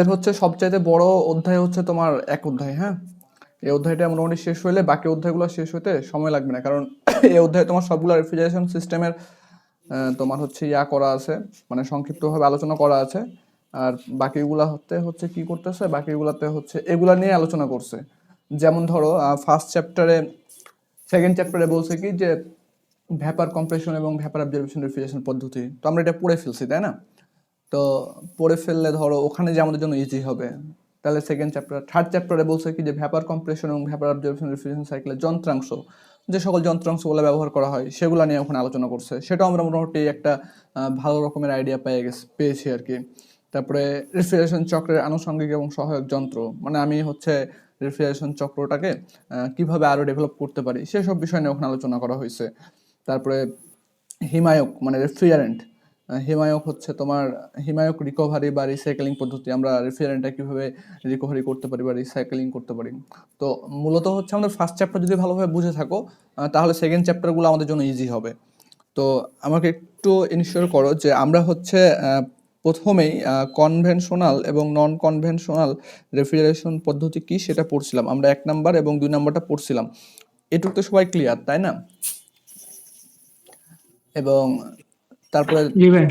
এর হচ্ছে সবচাইতে বড় অধ্যায় হচ্ছে তোমার এক অধ্যায়, হ্যাঁ। এই অধ্যায়টা মোটামুটি শেষ হইলে বাকি অধ্যায়গুলো শেষ হইতে সময় লাগবে না, কারণ এই অধ্যায়ে তোমার সবগুলো রেফ্রিজারেশন সিস্টেমের তোমার হচ্ছে করা আছে, মানে সংক্ষিপ্তভাবে আলোচনা করা আছে। আর বাকিগুলাতে হচ্ছে কি করতেছে, বাকিগুলাতে হচ্ছে এগুলা নিয়ে আলোচনা করছে। যেমন ধরো ফার্স্ট চ্যাপ্টারে, সেকেন্ড চ্যাপ্টারে বলছে কি যে ভ্যাপার কম্প্রেশন এবং ভ্যাপার অবজারভেশন রেফ্রিজারেশন পদ্ধতি, তো আমরা এটা পড়ে ফেলছি, তাই না? তো পড়ে ফেললে ধরো ওখানে যে আমাদের জন্য ইজি হবে, তাহলে সেকেন্ড চ্যাপ্টার, থার্ড চ্যাপ্টারে বলছে কি যে ভ্যাপার কম্প্রেশন এবং ভ্যাপার অবজারভেশন রেফ্রিজারেশন সাইকেলের যন্ত্রাংশ, যে সকল যন্ত্রাংশগুলো ব্যবহার করা হয় সেগুলো নিয়ে ওখানে আলোচনা করছে। সেটাও আমরা মোটামুটি একটা ভালো রকমের আইডিয়া পেয়েছি আর কি। তারপরে রেফ্রিজারেশন চক্রের আনুষঙ্গিক এবং সহায়ক যন্ত্র, মানে আমি হচ্ছে রেফ্রিজারেশন চক্রটাকে কিভাবে আরো ডেভেলপ করতে পারি সেসব বিষয় নিয়ে ওখানে আলোচনা করা হয়েছে। তারপরে হিমায়ক মানে রেফ্রিজারেন্ট, হিমায়ক হচ্ছে তোমার হিমায়ক রিকভারি বা রিসাইকেলিং পদ্ধতি, আমরা রেফ্রিজারেন্টটা কিভাবে রিকভারি করতে পারি বা রিসাইকেলিং করতে পারি। তো মূলত হচ্ছে আমাদের ফার্স্ট চ্যাপ্টার যদি ভালোভাবে বুঝে থাকো, তাহলে সেকেন্ড চ্যাপ্টারগুলো আমাদের জন্য ইজি হবে। তো আমাকে একটু ইনশিওর করো যে আমরা হচ্ছে প্রথমেই কনভেনশনাল এবং নন কনভেনশনাল রেফ্রিজারেশন পদ্ধতি কি সেটা পড়ছিলাম আমরা, 1 নাম্বার এবং 2 নাম্বারটা পড়ছিলাম। এটুকু তো সবাই ক্লিয়ার, তাই না? এবং তারপরে জি ভাই।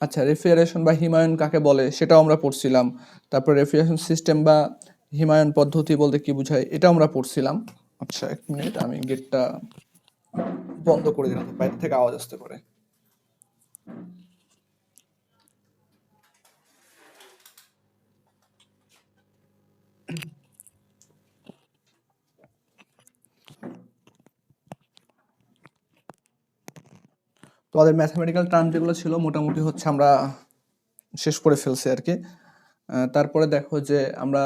আচ্ছা, রেফ্রিজারেশন বা হিমায়ন কাকে বলে সেটাও আমরা পড়ছিলাম। তারপর রেফ্রিজারেশন সিস্টেম বা হিমায়ন পদ্ধতি বলতে কি বোঝায় এটাও আমরা পড়ছিলাম। আচ্ছা, 1 মিনিট, আমি গেটটা বন্ধ করে দিলাম, বাইরে থেকে আওয়াজ আসতে পারে। তোমাদের ম্যাথমেটিক্যাল টার্ম যেগুলো ছিল মোটামুটি হচ্ছে আমরা শেষ করে ফেলছি আর কি। তারপরে দেখো যে আমরা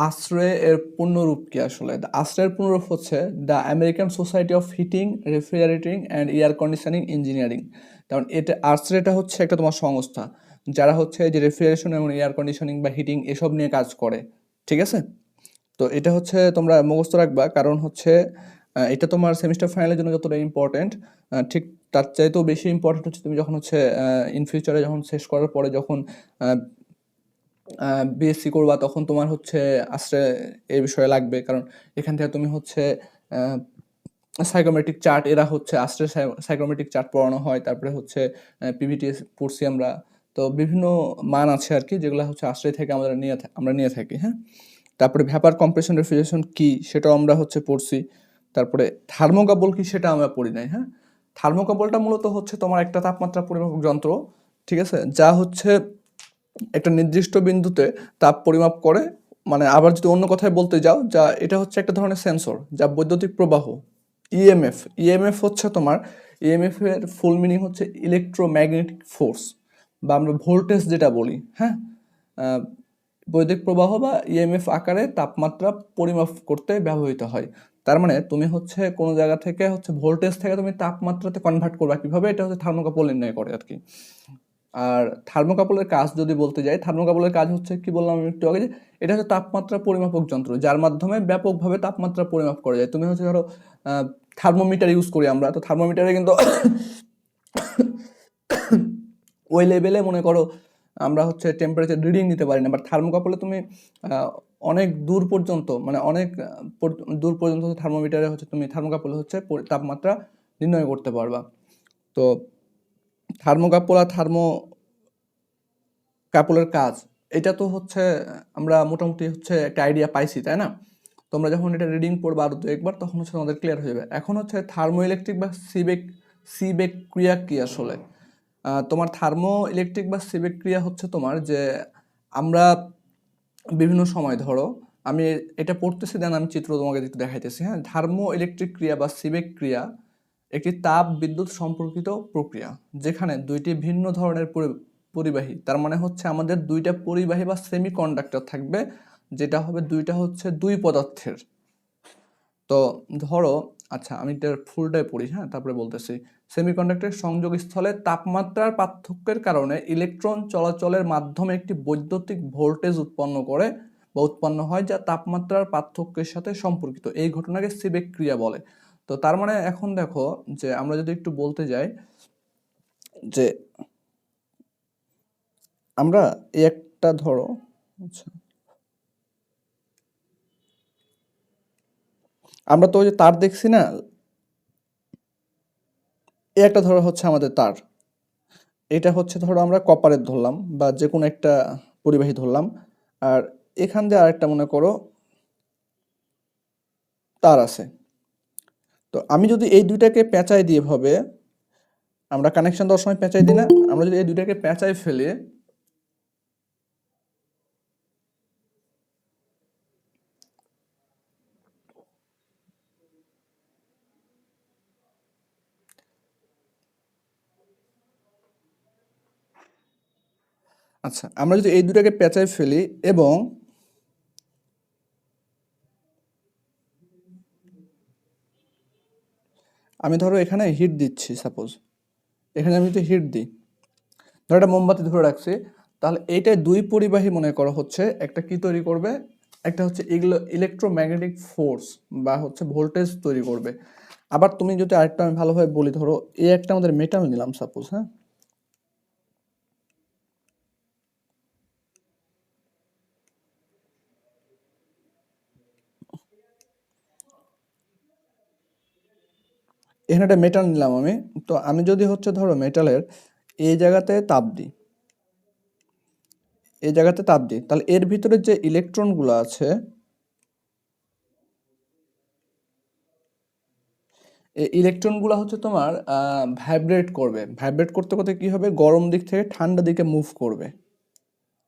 আশ্রয় এর পূর্ণরূপ কি আসলে? আশ্রয়ের পূর্ণরূপ হচ্ছে the American Society of Heating, Refrigerating and Air Conditioning Engineering. কারণ এটা আশ্রয়টা হচ্ছে একটা তোমার সংস্থা যারা হচ্ছে যে রেফ্রিজারেশন এবং এয়ার কন্ডিশনিং বা হিটিং এসব নিয়ে কাজ করে, ঠিক আছে? তো এটা হচ্ছে তোমরা মুখস্থ রাখবা, কারণ হচ্ছে এটা তোমার সেমিস্টার ফাইনালের জন্য যতটা ইম্পর্টেন্ট, ঠিক তার চাইতেও বেশি ইম্পর্টেন্ট হচ্ছে তুমি যখন হচ্ছে ইন ফিউচারে যখন শেষ করার পরে যখন বিএসসি করবা তখন তোমার হচ্ছে আশ্রয় এই বিষয়ে লাগবে, কারণ এখান থেকে তুমি হচ্ছে সাইকোমেট্রিক চার্ট, এরা হচ্ছে আশ্রয় সাইকোমেট্রিক চার্ট পড়ানো হয়। তারপরে হচ্ছে পিভিটিএস পড়ছি আমরা। তো বিভিন্ন মান আছে আর কি, যেগুলো হচ্ছে আশ্রয় থেকে আমরা নিয়ে থাকি, হ্যাঁ। তারপরে ভ্যাপার কম্প্রেশন রেফ্রিজারেশন কি সেটাও আমরা হচ্ছে পড়ছি। তারপরে থার্মোকাপল কি সেটা আমরা পড়ি নাই, হ্যাঁ। থার্মোকাপলটা মূলত হচ্ছে তোমার একটা তাপমাত্রা পরিমাপক যন্ত্র, ঠিক আছে, যা হচ্ছে একটা নির্দিষ্ট বিন্দুতে তাপ পরিমাপ করে। মানে আবার যদি অন্য কথায় বলতে যাও, যা এটা হচ্ছে একটা ধরনের সেন্সর যা বৈদ্যুতিক প্রবাহ, ইএমএফ হচ্ছে তোমার, ইএমএফ এর ফুল মিনিং হচ্ছে ইলেকট্রোম্যাগনেটিক ফোর্স, বা আমরা ভোল্টেজ যেটা বলি, হ্যাঁ। বৈদ্যুতিক প্রবাহ বা ইএমএফ আকারে তাপমাত্রা পরিমাপ করতে ব্যবহৃত হয়। তার মানে তুমি হচ্ছে কোনো জায়গা থেকে হচ্ছে ভোল্টেজ থেকে তুমি তাপমাত্রাতে কনভার্ট করবা কিভাবে, এটা হচ্ছে থার্মোকাপল নির্ণয় করে আর কি। আর থার্মোকাপলের কাজ যদি বলতে যাই, থার্মোকাপলের কাজ হচ্ছে কি বললাম আমি একটু আগে, যে এটা হচ্ছে তাপমাত্রা পরিমাপক যন্ত্র যার মাধ্যমে ব্যাপকভাবে তাপমাত্রা পরিমাপ করা যায়। তুমি হচ্ছে ধরো থার্মোমিটার ইউজ করি আমরা, তো থার্মোমিটারে কিন্তু ওই লেভেলে মনে করো আমরা হচ্ছে টেম্পারেচার রিডিং নিতে পারি না, বাট থার্মোকাপলে তুমি অনেক দূর পর্যন্ত, মানে অনেক দূর পর্যন্ত থার্মোমিটারে হচ্ছে তুমি থার্মোকাপলে হচ্ছে তাপমাত্রা নির্ণয় করতে পারবা। তো থার্মোকাপল আর কাপলের কাজ, এটা তো হচ্ছে আমরা মোটামুটি হচ্ছে একটা আইডিয়া পাইছি, তাই না? তোমরা যখন এটা রিডিং পড়বা আরো দু একবার, তখন হচ্ছে তোমাদের ক্লিয়ার হয়ে যাবে। এখন হচ্ছে থার্মো ইলেকট্রিক বা সিবেক ক্রিয়া কি আসলে? তোমার থার্মো ইলেকট্রিক বা সিবেক ক্রিয়া হচ্ছে তোমার যে আমরা বিভিন্ন সময় ধরো, আমি এটা পড়তেছি, দেন আমি চিত্র তোমাকে একটু দেখাইতেছি, হ্যাঁ। থার্মো ইলেকট্রিক ক্রিয়া বা সিবেক ক্রিয়া একটি তাপ বিদ্যুৎ সম্পর্কিত প্রক্রিয়া যেখানে দুইটি ভিন্ন ধরনের পরিবাহী, তার মানে হচ্ছে আমাদের দুইটা পরিবাহী বা সেমি কন্ডাক্টর থাকবে, যেটা হবে দুইটা হচ্ছে দুই পদার্থের। তো ধরো, আচ্ছা আমি এটার ফুলটাই পড়ি, হ্যাঁ, তারপরে বলতেছি। সেমিকন্ডাক্টরের সংযোগস্থলে তাপমাত্রার পার্থক্যের কারণে ইলেকট্রন চলাচলের মাধ্যমে একটি বৈদ্যুতিক ভোল্টেজ উৎপন্ন হয়, যা তাপমাত্রার পার্থক্যের সাথে সম্পর্কিত। এই ঘটনাকে সিবেক ক্রিয়া বলে। তো তার মানে এখন দেখো যে আমরা যদি একটু বলতে যাই যে আমরা এই একটা ধরো, আচ্ছা, আমরা তো ওই যে তার দেখছি না, এই একটা ধরো হচ্ছে আমাদের তার, এটা হচ্ছে ধরো আমরা কপারের ধরলাম বা যে কোনো একটা পরিবাহী ধরলাম, আর এখান দিয়ে আরেকটা মনে করো তার আছে। তো আমি যদি এই দুইটাকে পেঁচাই দিয়ে ভাবে, আমরা কানেকশন দেওয়ার সময় পেঁচাই দিই না, আমরা যদি এই দুইটাকে পেঁচাই ফেলে, আচ্ছা আমরা যদি এই দুটাকে পেঁচাই ফেলি এবং আমি ধরো এখানে হিট দিচ্ছি, সাপোজ এখানে আমি যদি হিট দিই, ধরো একটা মোমবাতি ধরে রাখছি, তাহলে এইটা দুই পরিবাহী মনে করো হচ্ছে একটা কি তৈরি করবে, একটা হচ্ছে এগুলো ইলেকট্রোম্যাগনেটিক ফোর্স বা হচ্ছে ভোল্টেজ তৈরি করবে। আবার তুমি যদি আরেকটা আমি ভালোভাবে বলি, ধরো এই একটা আমাদের মেটাল নিলাম সাপোজ, হ্যাঁ, এখানে একটা মেটাল নিলাম আমি। তো আমি যদি হচ্ছে ধরো মেটালের এই জায়গাতে তাপ দিই, এই জায়গাতে তাপ দিই, তাহলে এর ভিতরে যে ইলেকট্রনগুলো আছে, এই ইলেকট্রনগুলো হচ্ছে তোমার ভাইব্রেট করবে, ভাইব্রেট করতে করতে কি হবে, গরম দিক থেকে ঠান্ডা দিকে মুভ করবে,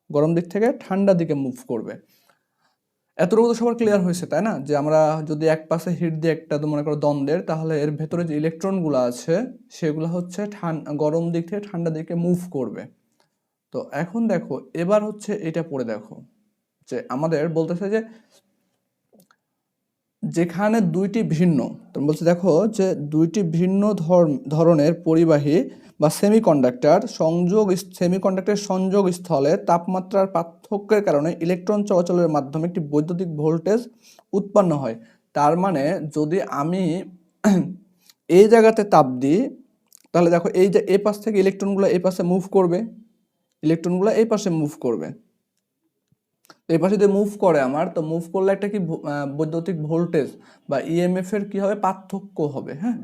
গরম দিক থেকে ঠান্ডা দিকে মুভ করবে। এতটুকু তো সবার ক্লিয়ার হয়েছে তাই না, যে আমরা যদি এক পাশে হিট দিয়ে একটা তো মনে করো দ্বন্দ্বের, তাহলে এর ভেতরে যে ইলেকট্রনগুলো আছে সেগুলো হচ্ছে গরম দিক থেকে ঠান্ডা দিকে মুভ করবে। তো এখন দেখো এবার হচ্ছে এটা পড়ে দেখো, যে আমাদের বলতেছে যে যেখানে দুইটি ভিন্ন, তুমি বলছে দেখো যে দুইটি ভিন্ন ধরনের পরিবাহী বা সেমিকন্ডাক্টর সংযোগ স্থলে তাপমাত্রার পার্থক্যের কারণে ইলেকট্রন চলাচলের মাধ্যমে একটি বৈদ্যুতিক ভোল্টেজ উৎপন্ন হয়। তার মানে যদি আমি এই জায়গাতে তাপ দিই, তাহলে দেখো এই যে এই পাশ থেকে ইলেকট্রনগুলো এই পাশে মুভ করবে, ইলেকট্রনগুলো এই পাশে মুভ করবে, তো এই পাশে যদি মুভ করে আমার, তো মুভ করলে একটা কি বৈদ্যুতিক ভোল্টেজ বা ইএমএফ এর কি হবে, পার্থক্য হবে, হ্যাঁ,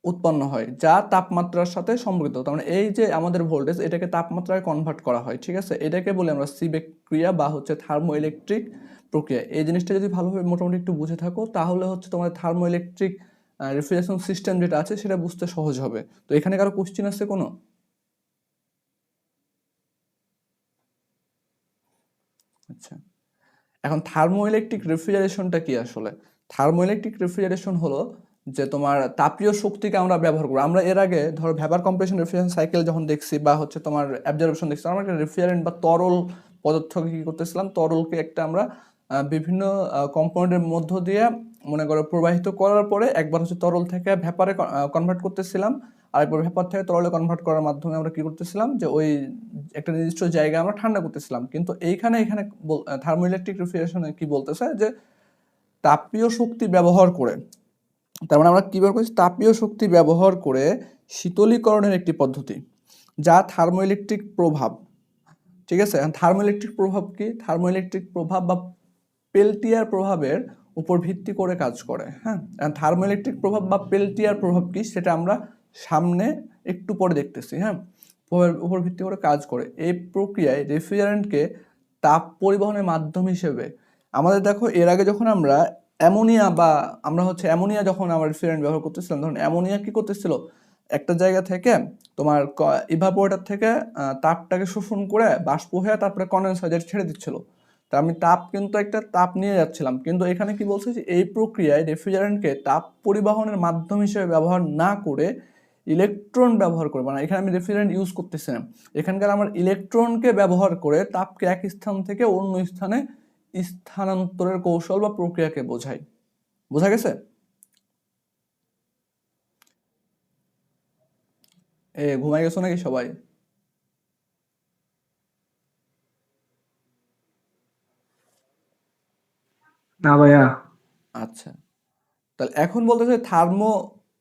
উৎপন্ন হয়, যা তাপমাত্রার সাথে সম্পর্কিত। তার মানে এই যে আমাদের ভোল্টেজ, এটাকে তাপমাত্রায় কনভার্ট করা হয়, ঠিক আছে, এটাকে বলি আমরা সিবেক ক্রিয়া বা হচ্ছে থার্মো ইলেকট্রিক প্রক্রিয়া। এই জিনিসটা যদি ভালোভাবে মোটামুটি একটু বুঝে থাকো, তাহলে হচ্ছে তোমার থার্মো ইলেকট্রিক রেফ্রিজারেশন সিস্টেম যেটা আছে সেটা বুঝতে সহজ হবে। তো এখানে কারো কোশ্চিন আছে কোনো? আচ্ছা, এখন থার্মোইলেকট্রিক রেফ্রিজারেশনটা কি আসলে? থার্মোইলেকট্রিক রেফ্রিজারেশন হলো যে তোমার তাপীয় শক্তিকে আমরা ব্যবহার করি। আমরা এর আগে ধরো ভ্যাপার কম্প্রেশন রেফ্রিজারেশন সাইকেল যখন দেখছি বা হচ্ছে তোমার অ্যাবজর্পশন দেখছি, আমরা একটা রেফ্রিজারেন্ট বা তরল পদার্থকে কি করতেছিলাম, তরলকে একটা আমরা বিভিন্ন কম্পোনেন্টের মধ্য দিয়ে মনে করো প্রবাহিত করার পরে একবার হচ্ছে তরল থেকে ভ্যাপারে কনভার্ট করতেছিলাম, আরেকবার ভ্যাপার থেকে তরলে কনভার্ট করার মাধ্যমে আমরা কি করতেছিলাম, যে ওই একটা নির্দিষ্ট জায়গায় আমরা ঠান্ডা করতেছিলাম। কিন্তু এখানে থার্মোইলেকট্রিক রেফ্রিজারেশনে কি বলতেছে, যে তাপীয় শক্তি ব্যবহার করে, তার মানে আমরা কি ব্যবহার করছি, তাপীয় শক্তি ব্যবহার করে শীতলীকরণের একটি পদ্ধতি, যা থার্মোইলেকট্রিক প্রভাব, ঠিক আছে। থার্মোইলেকট্রিক প্রভাব কি, থার্মোইলেকট্রিক প্রভাব বা পেলটিয়ার প্রভাবের উপর ভিত্তি করে কাজ করে, হ্যাঁ। থার্মোইলেকট্রিক প্রভাব বা পেলটিয়ার প্রভাব কি সেটা আমরা সামনে একটু পরে দেখতেছি, হ্যাঁ। প্রভাবের উপর ভিত্তি করে কাজ করে। এই প্রক্রিয়ায় রেফ্রিজারেন্টকে তাপ পরিবহনের মাধ্যম হিসেবে, আমাদের দেখো এর আগে যখন আমরা অ্যামোনিয়া বা আমরা হচ্ছে অ্যামোনিয়া যখন আমরা রেফ্রিজারেন্ট ব্যবহার করতেছিলাম, ধরুন অ্যামোনিয়া কি করতেছিল, একটা জায়গা থেকে তোমার ইভাপোরেটর থেকে তাপটাকে শোষণ করে বাষ্প হয়ে তারপরে কনডেন্সার ছেড়ে দিচ্ছিল। তা আমি তাপ কিন্তু একটা তাপ নিয়ে যাচ্ছিলাম, কিন্তু এখানে কি বলছে যে এই প্রক্রিয়ায় রেফ্রিজারেন্টকে তাপ পরিবহনের মাধ্যম হিসেবে ব্যবহার না করে ইলেকট্রন ব্যবহার করে, মানে এখানে আমি রেফ্রিজারেন্ট ইউজ করতেছি না, এখানকার আমার ইলেকট্রনকে ব্যবহার করে তাপকে এক স্থান থেকে অন্য স্থানে স্থানান্তরের কৌশল বা প্রক্রিয়াকে বোঝায়। বোঝা গেছে? ঘুমাই গেছো নাকি সবাই? না ভাইয়া। আচ্ছা, তাহলে এখন বলতেছে থার্মো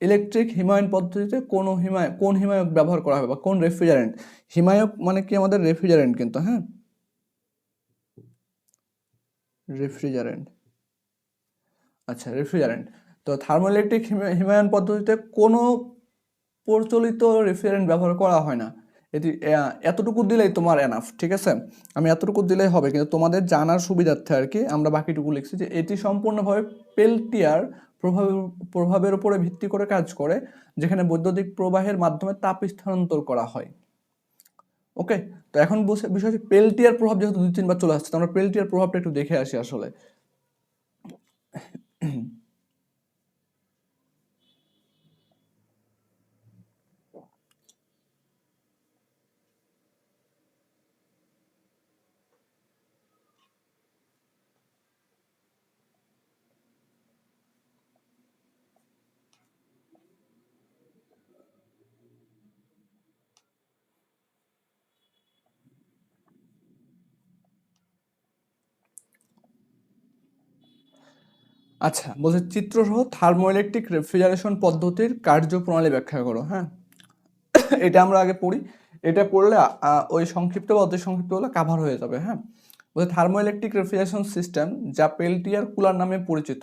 ইলেকট্রিক হিমায়ন পদ্ধতিতে কোন হিমায়ক ব্যবহার করা হবে বা কোন রেফ্রিজারেন্ট? হিমায়ক মানে কি আমাদের রেফ্রিজারেন্ট কিন্তু, হ্যাঁ, রেফ্রিজারেন্ট। আচ্ছা, রেফ্রিজারেন্ট। তো থার্মোইলেকট্রিক হিমায়ন পদ্ধতিতে কোনো প্রচলিত রেফ্রিজারেন্ট ব্যবহার করা হয় না। এটি এতটুকু দিলেই তোমার এনাফ, ঠিক আছে? আমি এতটুকু দিলেই হবে, কিন্তু তোমাদের জানার সুবিধার্থে আর কি আমরা বাকিটুকু লিখছি যে এটি সম্পূর্ণভাবে পেল্টিয়ার প্রভাবের উপরে ভিত্তি করে কাজ করে, যেখানে বৈদ্যুতিক প্রবাহের মাধ্যমে তাপ স্থানান্তর করা হয়। ওকে, তো এখন বিষয় হচ্ছে পেল্টিয়ার প্রভাব যেহেতু 2-3 বার চলে আসছে, তো আমরা পেল্টিয়ার প্রভাবটা একটু দেখে আসি আসলে। আচ্ছা, বলছে চিত্রসহ থার্মোইলেকট্রিক রেফ্রিজারেশন পদ্ধতির কার্যপ্রণালী ব্যাখ্যা করো। হ্যাঁ, এটা আমরা আগে পড়ি, এটা পড়লে ওই সংক্ষিপ্ত বা অতি সংক্ষিপ্তগুলো কাভার হয়ে যাবে। হ্যাঁ, বলছে থার্মোইলেকট্রিক রেফ্রিজারেশন সিস্টেম যা পেল্টিয়ার কুলার নামে পরিচিত।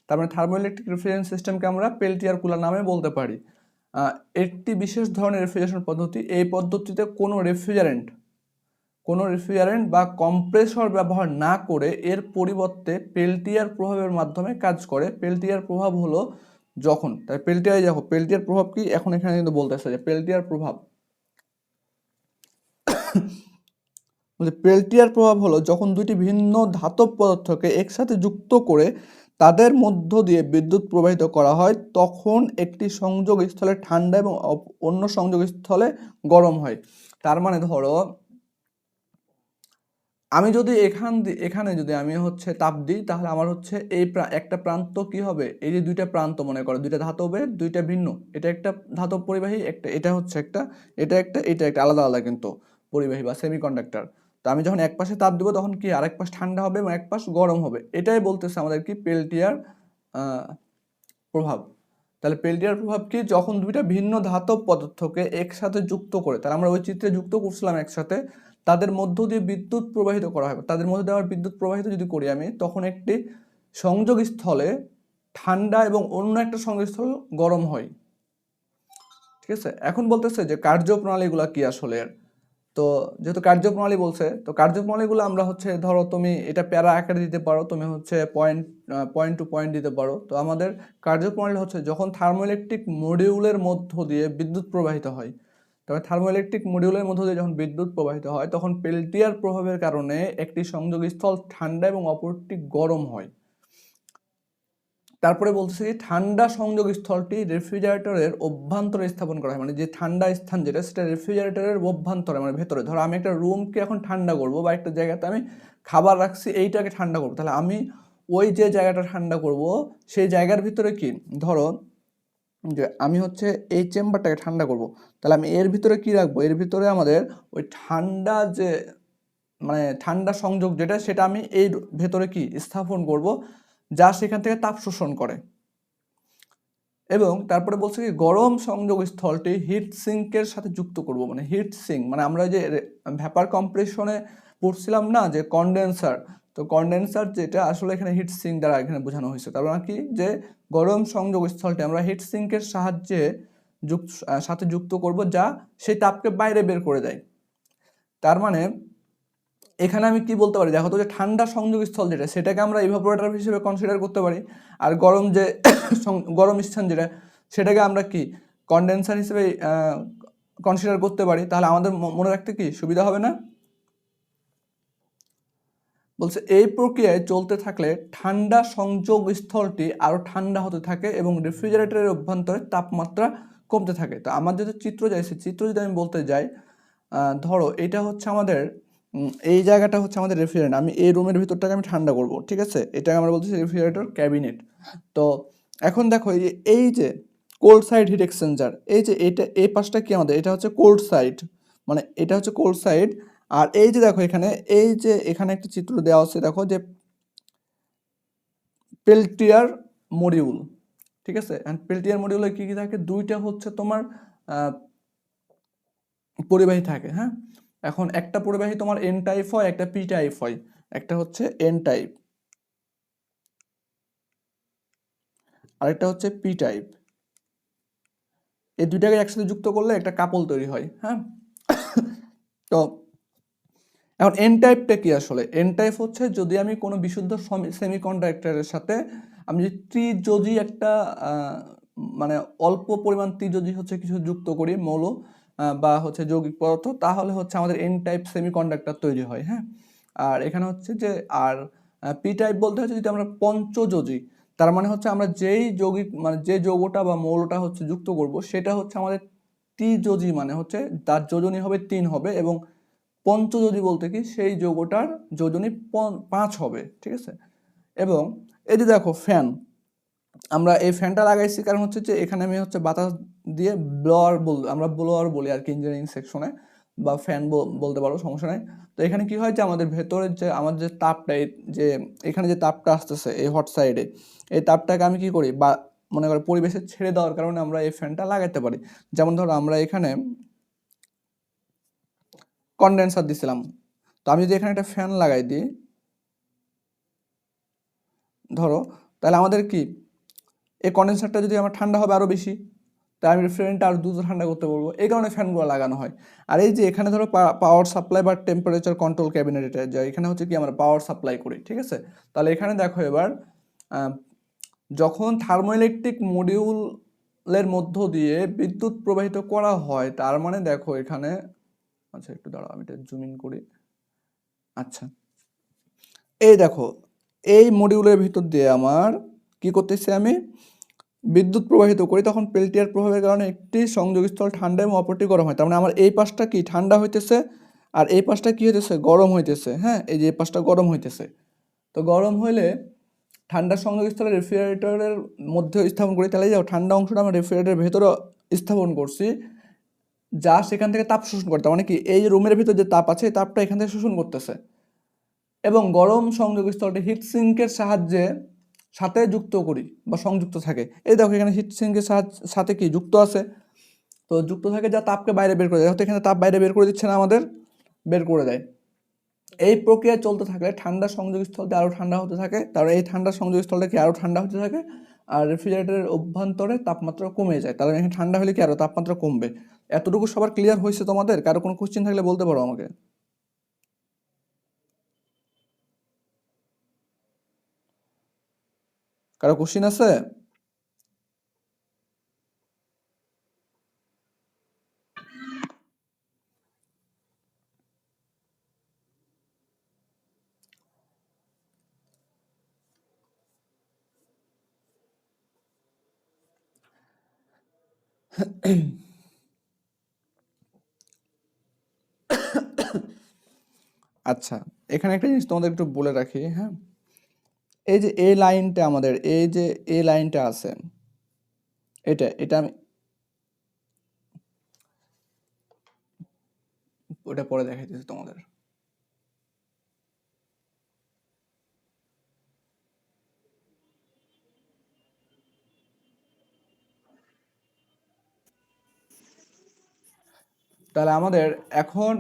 তার মানে থার্মোইলেকট্রিক রেফ্রিজারেশন সিস্টেমকে আমরা পেল্টিয়ার কুলার নামে বলতে পারি। একটি বিশেষ ধরনের রেফ্রিজারেশন পদ্ধতি। এই পদ্ধতিতে কোনো রেফ্রিজারেন্ট বা কম্প্রেসর ব্যবহার না করে এর পরিবর্তে পেল্টিয়ার প্রভাবের মাধ্যমে কাজ করে। পেল্টিয়ার প্রভাব হলো যখন, তাই পেল্টিয়ার দেখো, পেল্টিয়ার প্রভাব কি এখন এখানে কিন্তু বলতেছে যে পেল্টিয়ার প্রভাব পেল্টিয়ার প্রভাব হলো যখন দুটি ভিন্ন ধাতব পদার্থকে একসাথে যুক্ত করে তাদের মধ্য দিয়ে বিদ্যুৎ প্রবাহিত করা হয়, তখন একটি সংযোগ স্থলে ঠান্ডা এবং অন্য সংযোগ স্থলে গরম হয়। তার মানে ধরো আমি যদি এখানে যদি আমি হচ্ছে তাপ দিই, তাহলে আমার হচ্ছে এই একটা প্রান্ত কি হবে, এই যে দুইটা প্রান্ত মনে করো, দুইটা ধাতবের দুইটা ভিন্ন, এটা একটা ধাতব পরিবাহী, একটা এটা হচ্ছে একটা, এটা একটা আলাদা আলাদা কিন্তু পরিবাহী বা সেমিকন্ডাক্টর। তো আমি যখন এক পাশে তাপ দেবো তখন কি আরেক পাশ ঠান্ডা হবে এবং এক পাশ গরম হবে। এটাই বলতেছে আমাদের কি পেল্টিয়ার প্রভাব। তাহলে পেল্টিয়ার প্রভাব কি, যখন দুইটা ভিন্ন ধাতব পদার্থকে একসাথে যুক্ত করে, তাহলে আমরা ওই চিত্রে যুক্ত করছিলাম একসাথে, তাদের মধ্য দিয়ে বিদ্যুৎ প্রবাহিত করা হয়, তাদের মধ্যে দিয়ে আবার বিদ্যুৎ প্রবাহিত যদি করি আমি, তখন একটি সংযোগ স্থলে ঠান্ডা এবং অন্য একটা সংযোগ স্থল গরম হয়। ঠিক আছে, এখন বলতেছে যে কার্যপ্রণালীগুলো কি আসলে। তো যেহেতু কার্যপ্রণালী বলছে, তো কার্যপ্রণালীগুলো আমরা হচ্ছে ধরো তুমি এটা প্যারা আকারে দিতে পারো, তুমি হচ্ছে পয়েন্ট টু পয়েন্ট দিতে পারো। তো আমাদের কার্যপ্রণালী হচ্ছে যখন থার্মোইলেকট্রিক মডিউলের মধ্য দিয়ে বিদ্যুৎ প্রবাহিত হয়, তবে থার্মোইলেকট্রিক মডিউলের মধ্য দিয়ে যখন বিদ্যুৎ প্রবাহিত হয়, তখন পেল্টিয়ার প্রভাবের কারণে একটি সংযোগস্থল ঠান্ডা এবং অপরটি গরম হয়। তারপরে বলতেছে যে ঠান্ডা সংযোগ স্থলটি রেফ্রিজারেটরের অভ্যন্তরে স্থাপন করা হয়, মানে যে ঠান্ডা স্থান যেটা, সেটা রেফ্রিজারেটরের অভ্যন্তরে মানে ভেতরে। ধরো আমি একটা রুমকে এখন ঠান্ডা করবো বা একটা জায়গাতে আমি খাবার রাখছি, এইটাকে ঠান্ডা করবো, তাহলে আমি ওই যে জায়গাটা ঠান্ডা করব সেই জায়গার ভিতরে কি, ধরো যে আমি হচ্ছে এই চেম্বারটাকে ঠান্ডা করব, তাহলে আমি এর ভিতরে কি রাখবো, এর ভিতরে আমাদের ওই ঠান্ডা যে মানে ঠান্ডা সংযোগ যেটা, সেটা আমি এই ভেতরে কি স্থাপন করব, যা সেখান থেকে তাপ শোষণ করে। এবং তারপরে বলছে কি গরম সংযোগ স্থলটি হিট সিঙ্কের সাথে যুক্ত করব, মানে হিট সিঙ্ক মানে আমরা যে ভ্যাপার কম্প্রেশনে পড়ছিলাম না যে কন্ডেন্সার, তো কন্ডেন্সার যেটা আসলে এখানে হিট সিঙ্ক দ্বারা এখানে বোঝানো হয়েছে। তার মানে কি যে গরম সংযোগ স্থলটি আমরা হিট সিঙ্কের সাহায্যে সাথে যুক্ত করব, যা সেই তাপকে বাইরে বের করে দেয়। তার মানে এখানে আমি কি বলতে পারি, দেখো তো যে ঠান্ডা সংযোগস্থল যেটা, সেটাকে আমরা ইভাপোরেটর হিসেবে কনসিডার করতে পারি, আর গরম যে গরম স্থান যেটা, সেটাকে আমরা কি কন্ডেন্সার হিসেবে কনসিডার করতে পারি। তাহলে আমাদের মনে রাখতে কি সুবিধা হবে না? বলছে এই প্রক্রিয়ায় চলতে থাকলে ঠান্ডা সংযোগ স্থলটি আরো ঠান্ডা হতে থাকে এবং রেফ্রিজারেটরের অভ্যন্তরে তাপমাত্রা কমতে থাকে। তো আমার যদি চিত্র যাই, সেই চিত্র যদি আমি বলতে যাই, ধরো এটা হচ্ছে আমাদের এই জায়গাটা হচ্ছে আমাদের রেফ্রিজারেটর, আমি এই রুমের ভিতরটাকে আমি ঠান্ডা করব, ঠিক আছে, এটাকে আমরা বলতেছি রেফ্রিজারেটর ক্যাবিনেট। তো এখন দেখো এই যে কোল্ড সাইড হিট এক্সচেঞ্জার, এই যে এটা এই পাশটা কি আমাদের, এটা হচ্ছে কোল্ড সাইড, মানে এটা হচ্ছে কোল্ড সাইড। আর এই যে দেখো এখানে, এই যে এখানে একটা চিত্র দেওয়া আছে, দেখো যে পেল্টিয়ার মডিউল, ঠিক আছে। এন্ড পেল্টিয়ার মডিউলে কি কি থাকে, দুইটা হচ্ছে তোমার পরিবাহী থাকে, হ্যাঁ। এখন একটা পরিবাহী তোমার এন টাইপ হয়, একটা পি টাইপ হয়। একটা হচ্ছে এন টাইপ, আরেকটা হচ্ছে পি টাইপ। এই দুইটাকে একসাথে যুক্ত করলে একটা কাপল তৈরি হয়, হ্যাঁ। তো এখন এন টাইপটা কি আসলে? এন টাইপ হচ্ছে যদি আমি কোনো বিশুদ্ধ সেমিকন্ডাক্টরের সাথে আমি যদি ত্রিযোজী একটা মানে অল্প পরিমাণ ত্রিযোজী হচ্ছে কিছু যুক্ত করি মৌল বা হচ্ছে যৌগিক পদার্থ, তাহলে হচ্ছে আমাদের এন টাইপ সেমিকন্ডাক্টর তৈরি হয়, হ্যাঁ। আর এখানে হচ্ছে যে আর পি টাইপ বলতে হচ্ছে যদি আমরা পঞ্চযোজী, তার মানে হচ্ছে আমরা যেই যৌগিক মানে যে যৌগটা বা মৌলটা হচ্ছে যুক্ত করব সেটা হচ্ছে আমাদের ত্রিযোজী, মানে হচ্ছে তার যোজনী হবে 3 হবে, এবং পঞ্চযোজী বলতে কি সেই যৌগটার যোজনী 5 হবে, ঠিক আছে। এবং এই যে দেখো ফ্যান, আমরা এই ফ্যানটা লাগাইছি কারণ হচ্ছে যে এখানে আমি হচ্ছে বাতাস দিয়ে ব্লোয়ার আমরা ব্লোয়ার বলি আর কি ইঞ্জিনিয়ারিং সেকশনে, বা ফ্যান বলতে পারো, সমস্যা নাই। তো এখানে কি হয় যে আমাদের ভেতরের যে আমাদের যে তাপটা যে এখানে যে তাপটা আসতেছে এই হট সাইডে, এই তাপটাকে আমি কি করি বা মনে করো পরিবেশে ছেড়ে দেওয়ার কারণে আমরা এই ফ্যানটা লাগাতে পারি। যেমন ধরো আমরা এখানে কনডেন্সার দিছিলাম, তো আমি যদি এখানে একটা ফ্যান লাগাই দিই ধরো, তাহলে আমাদের কি এই কনডেন্সারটা যদি আমার ঠান্ডা হবে আরও বেশি, তাই আমি রেফ্রিজারেন্টটা আরও দ্রুত ঠান্ডা করতে পারবো, এই কারণে ফ্যানগুলো লাগানো হয়। আর এই যে এখানে ধরো পাওয়ার সাপ্লাই বা টেম্পারেচার কন্ট্রোল ক্যাবিনেট, এটা যে এখানে হচ্ছে কি আমরা পাওয়ার সাপ্লাই করি, ঠিক আছে। তাহলে এখানে দেখো এবার যখন থার্মোইলেকট্রিক মডিউলের মধ্য দিয়ে বিদ্যুৎ প্রবাহিত করা হয়, তার মানে দেখো এখানে, আচ্ছা একটু দাঁড়াও আমি এটা জুম ইন করি। আচ্ছা এই দেখো এই মডিউলের ভিতর দিয়ে আমার কি করতেছি, আমি বিদ্যুৎ প্রবাহিত করি, তখন পেল্টিয়ার প্রভাবের কারণে একটি সংযোগস্থল ঠান্ডা এবং অপরটি গরম হয়। তার মানে আমার এই পাশটা কি ঠান্ডা হইতেছে আর এই পাশটা কি হইতেছে, গরম হইতেছে, হ্যাঁ। এই যে এই পাশটা গরম হইতেছে, তো গরম হইলে ঠান্ডা সংযোগস্থলে রেফ্রিজারেটরের মধ্যে স্থাপন করি, তাহলে যাও ঠান্ডা অংশটা আমরা রেফ্রিজারেটরের ভেতরে স্থাপন করছি, যা সেখান থেকে তাপ শোষণ করে। তার মানে কি এই রুমের ভিতর যে তাপ আছে তাপটা এখান থেকে শোষণ করতেছে, এবং গরম সংযোগস্থলটি হিট সিঙ্কের সাহায্যে সাথে যুক্ত করি বা সংযুক্ত থাকে। এই দেখো এখানে হিট সিঙ্কের সাথে কি যুক্ত আছে, তো যুক্ত থাকে যা তাপকে বাইরে বের করে দেয়, হয়তো এখানে তাপ বাইরে বের করে দিচ্ছে না, আমাদের বের করে দেয়। এই প্রক্রিয়া চলতে থাকলে ঠান্ডা সংযোগস্থলটি আরও ঠান্ডা হতে থাকে, তাহলে এই ঠান্ডা সংযোগস্থলটা কি আরও ঠান্ডা হতে থাকে, আর রেফ্রিজারেটরের অভ্যন্তরে তাপমাত্রা কমে যায়, তাহলে এখানে ঠান্ডা হলে কি আরও তাপমাত্রা কমবে। এতটুকু সবার ক্লিয়ার হয়েছে তোমাদের? কারো কোনো কোশ্চেন থাকলে বলতে পারো আমাকে। কারো কোশ্চেন আছে? আচ্ছা এখানে একটা জিনিস তোমাদের একটু বলে রাখি, হ্যাঁ। এই যে এই লাইনটা আমাদের, এই যে এই লাইনটা আছে, এটা এটা আমি ওটা পরে দেখাইতেছি তোমাদের। তাহলে আমাদের এখন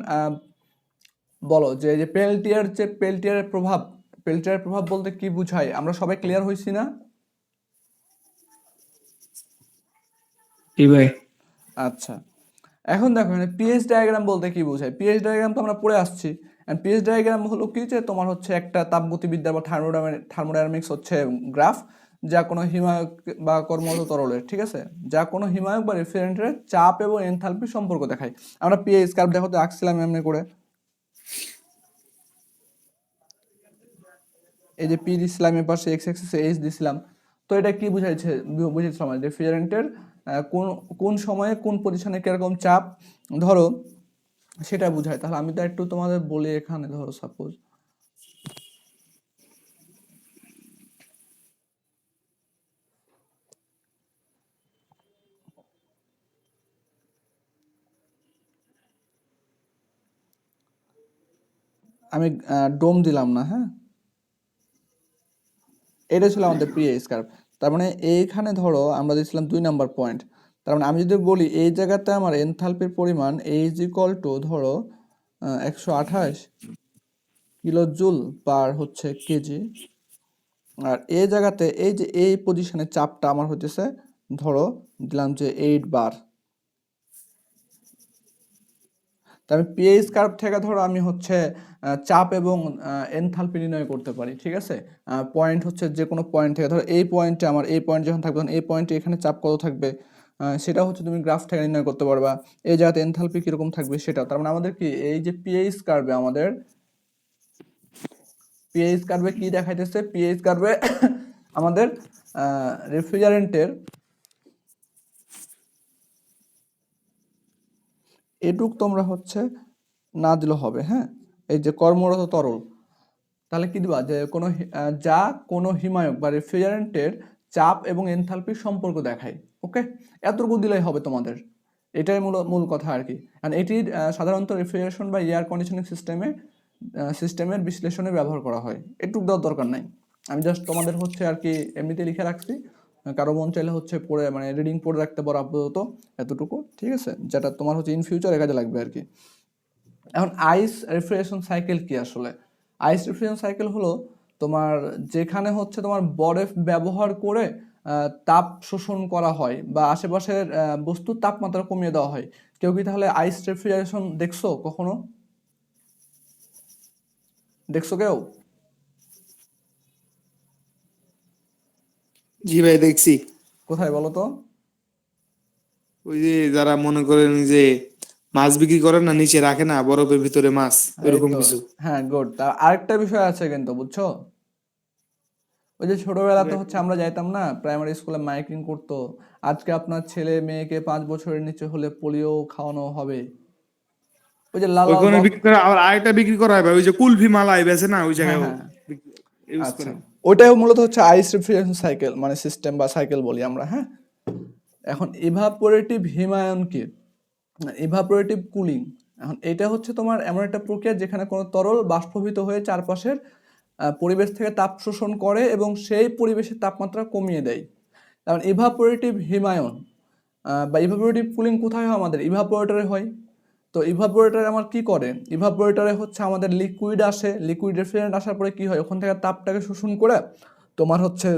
বলো যে এই যে পেল্টিয়ারের প্রভাব, পেল্টিয়ারের প্রভাব বলতে কি বুঝায়, আমরা সবাই ক্লিয়ার হইছি না? ভাই আচ্ছা এখন দেখো এখানে পিএইচ ডায়াগ্রাম বলতে কি বোঝায়। পিএইচ ডায়াগ্রাম তো আমরা পড়ে আসছি, এন্ড পিএইচ ডায়াগ্রাম হলো কি, যে তোমার হচ্ছে একটা তাপগতিবিদ্যা বা থার্মোডাইনামিক্স হচ্ছে গ্রাফ, যা কোনো হিমায়ক বা কর্মরত তরলের, ঠিক আছে, যা কোনো হিমায়ক বা রেফ্রিজারেন্টের চাপ এবং এনথালপি সম্পর্ক দেখায়। আমরা পিএইচ কার্ভ দেখো তো আঁকছিলাম এমনি করে, এই যে পি দিছিলাম, এর পাশে এক্স অ্যাক্সিসে এইচ দিছিলাম। তো এটা কি বুঝাইছে, বুঝেছিলাম রেফ্রিজারেন্টের কোন কোন সময়ে কোন পজিশনে কিরকম চাপ ধরো সেটা বুঝায়। তাহলে আমি তো একটু তোমাদের বলি, এখানে ধরো সাপোজ আমি ডোম দিলাম না, হ্যাঁ, এটা ছিল আমাদের পিএইচ কার্ভ। তার মানে এইখানে ধরো আমরা দিয়েছিলাম 2 নাম্বার পয়েন্ট, তার মানে আমি যদি বলি এই জায়গাতে আমার এনথালপির পরিমাণ এইজ ইকুয়াল টু ধরো 128 কিলো জুল পার হচ্ছে কেজি, আর এই জায়গাতে এই যে এই পজিশনে চাপটা আমার হইতেছে ধরো দিলাম যে 8 বার। তো আমি পিএইচ কার্ভ থেকে ধরো আমি হচ্ছে চাপ এবং এনথালপি নির্ণয় করতে পারি, ঠিক আছে। পয়েন্ট হচ্ছে যে কোনো পয়েন্ট থেকে ধরো এই পয়েন্টে আমার এই পয়েন্ট যখন থাকবে তখন এই পয়েন্টে এখানে চাপ কত থাকবে সেটা হচ্ছে তুমি গ্রাফ থেকে নির্ণয় করতে পারবা। এই জায়গাতে এনথালপি কীরকম থাকবে সেটাও, তার মানে আমাদের কি এই যে পিএইচ কার্ভে আমাদের পিএইচ কার্ভে কি দেখাইতেছে, পিএইচ কার্ভে আমাদের রেফ্রিজারেন্টের এটুক তোমরা হচ্ছে না দিলেও হবে, হ্যাঁ। এই যে কর্মরত তরল, তাহলে কি দিবা যে কোনো যা কোনো হিমায়ক বা রেফ্রিজারেন্টের চাপ এবং এনথালপির সম্পর্ক দেখায়, ওকে। এতটুকু দিলেই হবে তোমাদের, এটাই মূল কথা আর কি। আর এটি সাধারণত রেফ্রিজারেশন বা এয়ার কন্ডিশনিং সিস্টেমের বিশ্লেষণে ব্যবহার করা হয়, এটুকু দেওয়ার দরকার নাই। আমি জাস্ট তোমাদের হচ্ছে আর কি এমনিতে লিখে রাখছি, কারো মন চাইলে হচ্ছে পড়ে মানে রিডিং পড়ে রাখতে পারো আপাতত এতটুকু, ঠিক আছে, যেটা তোমার হচ্ছে ইন ফিউচারে কাজে লাগবে আর কি। এখন আইস রেফ্রিজারেশন সাইকেল কি আসলে? আইস রেফ্রিজারেশন সাইকেল হলো তোমার যেখানে হচ্ছে তোমার বরফ ব্যবহার করে তাপ শোষণ করা হয় বা আশেপাশের বস্তুর তাপমাত্রা কমিয়ে দেওয়া হয়। কেউ কি তাহলে আইস রেফ্রিজারেশন দেখছো কখনো? দেখছো কেউ? জি ভাই দেখছি। কোথায় বলো তো? ওই যে যারা মনে করেন যে মাছ বিক্রি করে না, নিচে রাখে না বরফের ভিতরে মাছ, এই ওইরকম তো, কিছু। হ্যাঁ, গুড। তা আরেকটা বিষয় আছে কিন্তু, বুঝছো? ওই যে ছোটবেলাতে হচ্ছে আমরা যাইতাম না প্রাইমারি স্কুলে, মাইকিং করতো, আজকে আপনার ছেলে মেয়েকে 5 বছরের নিচে হলে পোলিও খাওয়ানো হবে। ওই যে লাল লাল ওইখানে বল। বিক্রি করে, আবার আরেকটা বিক্রি করা হয় ভাই, ওই যে কুলফি মালাই বেচে না, ওই হ্যাঁ, জায়গায় হ্যাঁ, ইউজ আচ্ছা। করে। ওটাও মূলত হচ্ছে আইস রেফ্রিজারেশন সাইকেল মানে সিস্টেম বা সাইকেল বলি আমরা, হ্যাঁ। এখন ইভাপোরেটিভ হিমায়ন কি, ইভাপোরেটিভ কুলিং। এখন এটা হচ্ছে তোমার এমন একটা প্রক্রিয়া যেখানে কোনো তরল বাষ্পীভূত হয়ে চারপাশের পরিবেশ থেকে তাপ শোষণ করে এবং সেই পরিবেশের তাপমাত্রা কমিয়ে দেয়। কারণ ইভাপোরেটিভ হিমায়ন বা ইভাপোরেটিভ কুলিং কোথায় হয়? আমাদের ইভাপোরেটরে হয়। তো ইভাপোরেটরে আমার কি করে, ইভাপোরেটরে হচ্ছে আমাদের লিকুইড আসে, লিকুইড রেফ্রিজারেন্ট আসার পরে কি হয়, ওখান থেকে তাপটাকে শোষণ করে তোমার হচ্ছে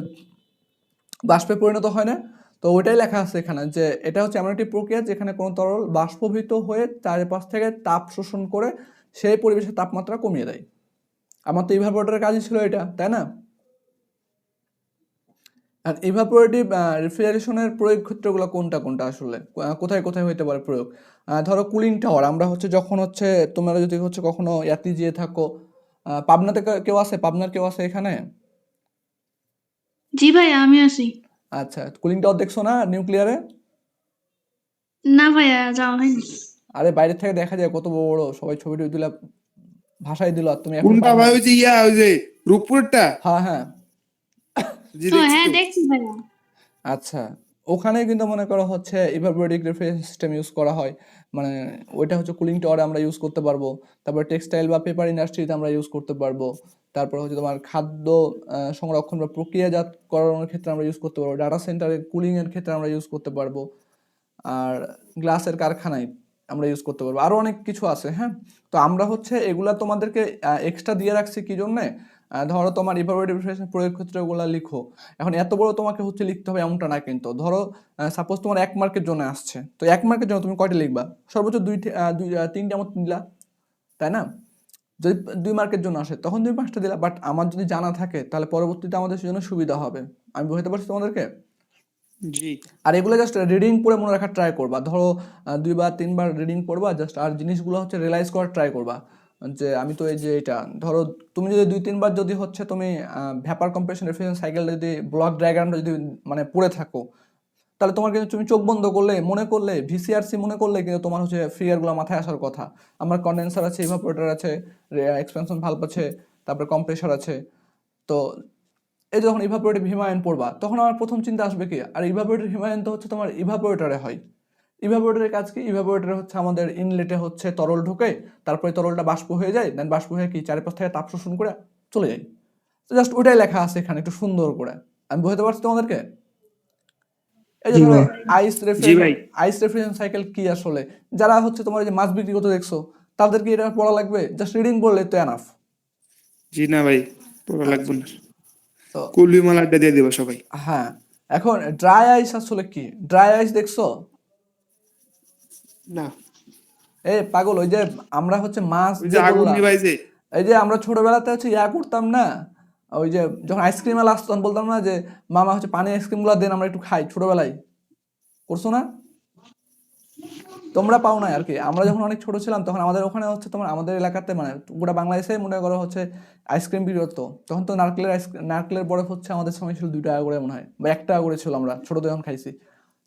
বাষ্পে পরিণত হয় না। তো ওইটাই লেখা আছে এখানে যে এটা হচ্ছে এমন একটি প্রক্রিয়া যেখানে কোনো তরল বাষ্পীভূত হয়ে চারপাশ থেকে তাপ শোষণ করে সেই পরিবেশের তাপমাত্রা কমিয়ে দেয়। আমার তো ইভাপোরেটরের কাজই ছিল এটা, তাই না? আর ইভাপোরেটিভ রেফ্রিজারেশনের প্রয়োগ ক্ষেত্রগুলো কোনটা কোনটা আসলে কোথায় কোথায় হইতে পারে প্রয়োগ? ধরো কুলিং টাওয়ার, আমরা হচ্ছে যখন হচ্ছে তোমরা যদি হচ্ছে কখনো ইয়াতি যেয়ে থাকো, পাবনাতে কেউ আছে? পাবনার কেউ আছে এখানে? জি ভাইয়া, আমি আছি। আচ্ছা, কুলিং টাওয়ার দেখছো না নিউক্লিয়ারে? না ভাইয়া, যাওয়া হয়নি। আরে বাইরে থেকে দেখা যায় কত বড় বড়, সবাই ছবি টবি তুলে ভাষায় দিল, আর তুমি এখন কোনটা পাবনা। ভাই? ওই যে ওই যে রূপপুরেরটা? হ্যাঁ, হ্যাঁ। জি ও দেখছি হ্যাঁ, তো। দেখছি ভাইয়া। আচ্ছা, ওখানে কিন্তু মনে করো হচ্ছে ইভাপোরেটিভ রেফ্রিজারেশন সিস্টেম ইউজ করা হয়, মানে ওইটা হচ্ছে কুলিং টাওয়ারে আমরা ইউজ করতে পারবো। তারপর টেক্সটাইল বা পেপার ইন্ডাস্ট্রিতে আমরা ইউজ করতে পারবো। তারপর হচ্ছে তোমার খাদ্য সংরক্ষণ বা প্রক্রিয়াজাতকরণের ক্ষেত্রে আমরা ইউজ করতে পারবো, ডাটা সেন্টারে কুলিং এর ক্ষেত্রে আমরা ইউজ করতে পারবো, আর গ্লাসের কারখানায় আমরা ইউজ করতে পারবো, আরো অনেক কিছু আছে, হ্যাঁ। তো আমরা হচ্ছে এগুলা তোমাদেরকে এক্সট্রা দিয়ে রাখছি কি জন্যে, ধরো তোমার ইভাপোরেটিভ রেফ্রিজারেশন প্রয়োগ ক্ষেত্রে ওগুলা লিখো। এখন এত বড় তোমাকে হচ্ছে লিখতে হবে এমনটা না কিন্তু, ধরো সাপোজ তোমার 1 মার্কের জন্য আসছে, তো 1 মার্কের জন্য তুমি কয়টা লিখবা? সর্বোচ্চ তিনটা মতো দিলা, তাই না? যদি 2 মার্কের জন্য আসে তখন তুমি 5টা দিলা, বাট আমার যদি জানা থাকে তাহলে পরবর্তীতে আমাদের জন্য সুবিধা হবে। আমি বুঝতে পারছি তোমাদেরকে। জি আর এগুলো জাস্ট রিডিং পড়ে মনে রাখার ট্রাই করবা, ধরো 2 বা 3 বার রিডিং পড়বা জাস্ট, আর জিনিসগুলো হচ্ছে রিয়েলাইজ করার ট্রাই করবা যে আমি তো এই যে এটা ধরো তুমি যদি 2-3 বার যদি হচ্ছে তুমি ভ্যাপার কম্প্রেশন রেফ্রিজারেশন সাইকেলটা যদি ব্লক ডায়াগ্রামটা যদি মানে পড়ে থাকো, তাহলে তোমার কিন্তু তুমি চোখ বন্ধ করলে মনে করলে ভিসিআরসি মনে করলে কিন্তু তোমার হচ্ছে ফিগারগুলো মাথায় আসার কথা। আমার কন্ডেন্সার আছে, ইভাপোরেটর আছে, এক্সপেনশন ভালভ আছে, তারপরে কম্প্রেসর আছে। তো এই যখন ইভাপোরেটিভ হিমায়ন পড়বা তখন আমার প্রথম চিন্তা আসবে কি, আর ইভাপোরেটিভ হিমায়ন তো হচ্ছে তোমার ইভাপোরেটরে হয়। ইভাপোরেটরের কাজ কি? ইভাপোরেটরে হচ্ছে আমাদের ইনলেটে হচ্ছে তরল ঢোকে, তারপরে তরলটা বাষ্প হয়ে যায়, দেন বাষ্প হয়ে কি চারিপাশ থেকে তাপ শোষণ করে চলে যায়। তো জাস্ট ওইটাই লেখা আছে এখানে একটু সুন্দর করে। আমি বুঝতে পারছি তোমাদেরকে? এই যে জি ধরো ভাই। জি ভাই। আইস রেফ্রিজারেশন সাইকেল কি আসলে, যারা হচ্ছে তোমার এই যে মাছ বিক্রি করতে দেখছো তাদের কি এটা পড়া লাগবে? জাস্ট রিডিং পড়লে তো এনাফ। জি না ভাই, পড়া আচ্ছা, লাগবে না। তো কলমি মালাটা দিয়ে দিবা সবাই। হ্যাঁ, এখন ড্রাই আইস আসলে কি? ড্রাই আইস দেখছো? না, এই পাগল, ওই যে আমরা হচ্ছে মাছ ওই যে যে আগুন বললাম, নিভাইছে। এই যে আমরা ছোটবেলাতে হচ্ছে ইয়া করতাম না, ওই যে যখন আইসক্রিম এলা আসতো তখন বলতাম না যে মামা হচ্ছে পানি আইসক্রিম গুলা দেন আমরা একটু খাই, ছোটবেলায় করছো না? তোমরা পাও না আর কি। আমরা যখন অনেক ছোট ছিলাম তখন আমাদের ওখানে হচ্ছে তোমার আমাদের এলাকাতে মানে গোটা বাংলাদেশে মনে করো হচ্ছে আইসক্রিম বিক্রি হতো। তখন তো নারকেলের বরফ হচ্ছে আমাদের সময় ছিল 2 টাকা করে মনে হয়, বা 1 টাকা করে ছিল, আমরা ছোট যখন খাইছি।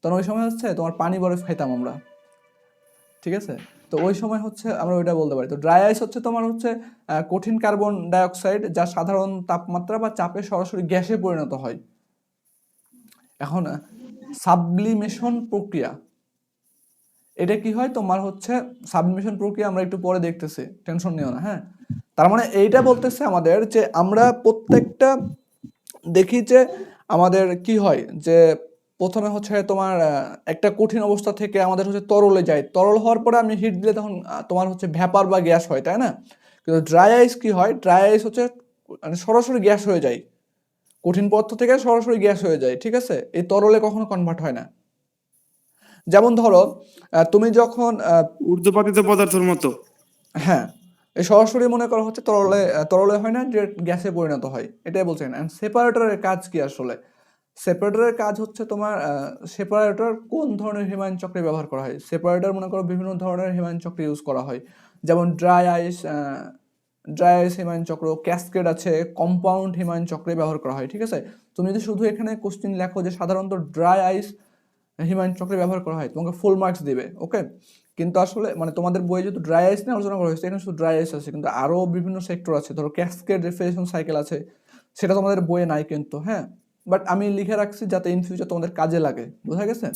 তখন ওই সময় হচ্ছে তোমার পানি বরফ খাইতাম আমরা, ঠিক আছে? তো ওই সময় হচ্ছে আমরা ওইটা বলতে পারি। তো ড্রাই আইস হচ্ছে তোমার হচ্ছে কঠিন কার্বন ডাই অক্সাইড যা সাধারণ তাপমাত্রা বা চাপে সরাসরি গ্যাসে পরিণত হয়। এখন সাবলিমেশন প্রক্রিয়া, এটা কি হয় তোমার হচ্ছে সাবমিশন প্রক্রিয়া আমরা একটু পরে দেখতেছি, টেনশন নিও না, হ্যাঁ। তার মানে এইটা বলতেছে আমাদের যে আমরা প্রত্যেকটা দেখি যে আমাদের কি হয় যে প্রথমে হচ্ছে তোমার একটা কঠিন অবস্থা থেকে আমাদের হচ্ছে তরলে যায়, তরল হওয়ার পরে আমি হিট দিলে তখন তোমার হচ্ছে ভ্যাপার বা গ্যাস হয়, তাই না? কিন্তু ড্রাই আইস কি হয়, ড্রাই আইস হচ্ছে মানে সরাসরি গ্যাস হয়ে যায়, কঠিন পদার্থ থেকে সরাসরি গ্যাস হয়ে যায়, ঠিক আছে? এই তরলে কখনো কনভার্ট হয় না। যেমন ধরো তুমি যখন ঊর্ধ্বপাতিত পদার্থের মতো। হ্যাঁ, এই সরাসরি মনে করা হচ্ছে তরলে হয় না, যে গ্যাসে পরিণত হয়, এটাই বলছেন। এন্ড সেপারেটরের কাজ কি আসলে? সেপারেটরের কাজ হচ্ছে তোমার সেপারেটর কোন ধরনের হিমায়ন চক্রে ব্যবহার করা হয়? সেপারেটর মনে করো বিভিন্ন ধরনের হিমায়ন চক্রে ইউজ করা হয়, যেমন ড্রাই আইস হিমায়ন চক্র, ক্যাসকেড আছে, কম্পাউন্ড হিমায়ন চক্রে ব্যবহার করা হয়, ঠিক আছে? তুমি যদি শুধু এখানে কোশ্চিন লেখো যে সাধারণত ড্রাই আইস হিমায়ন চক্রে ব্যবহার করা হয়, তোমাকে ফুল মার্কস দিবে, ওকে? কিন্তু আসলে মানে তোমাদের বইয়ে যেহেতু ড্রাই আইস নিয়ে আলোচনা করা হয়েছে, এখানে শুধু ড্রাই আইস আছে, কিন্তু আরো বিভিন্ন সেক্টর আছে, ধরো ক্যাসকেড রেফ্রিজারেশন সাইকেল আছে, সেটা তোমাদের বইয়ে নাই কিন্তু, হ্যাঁ। বাট আমি লিখে রাখছি যাতে ইন ফিউচার তোমাদের কাজে লাগে, বোঝা গেছে?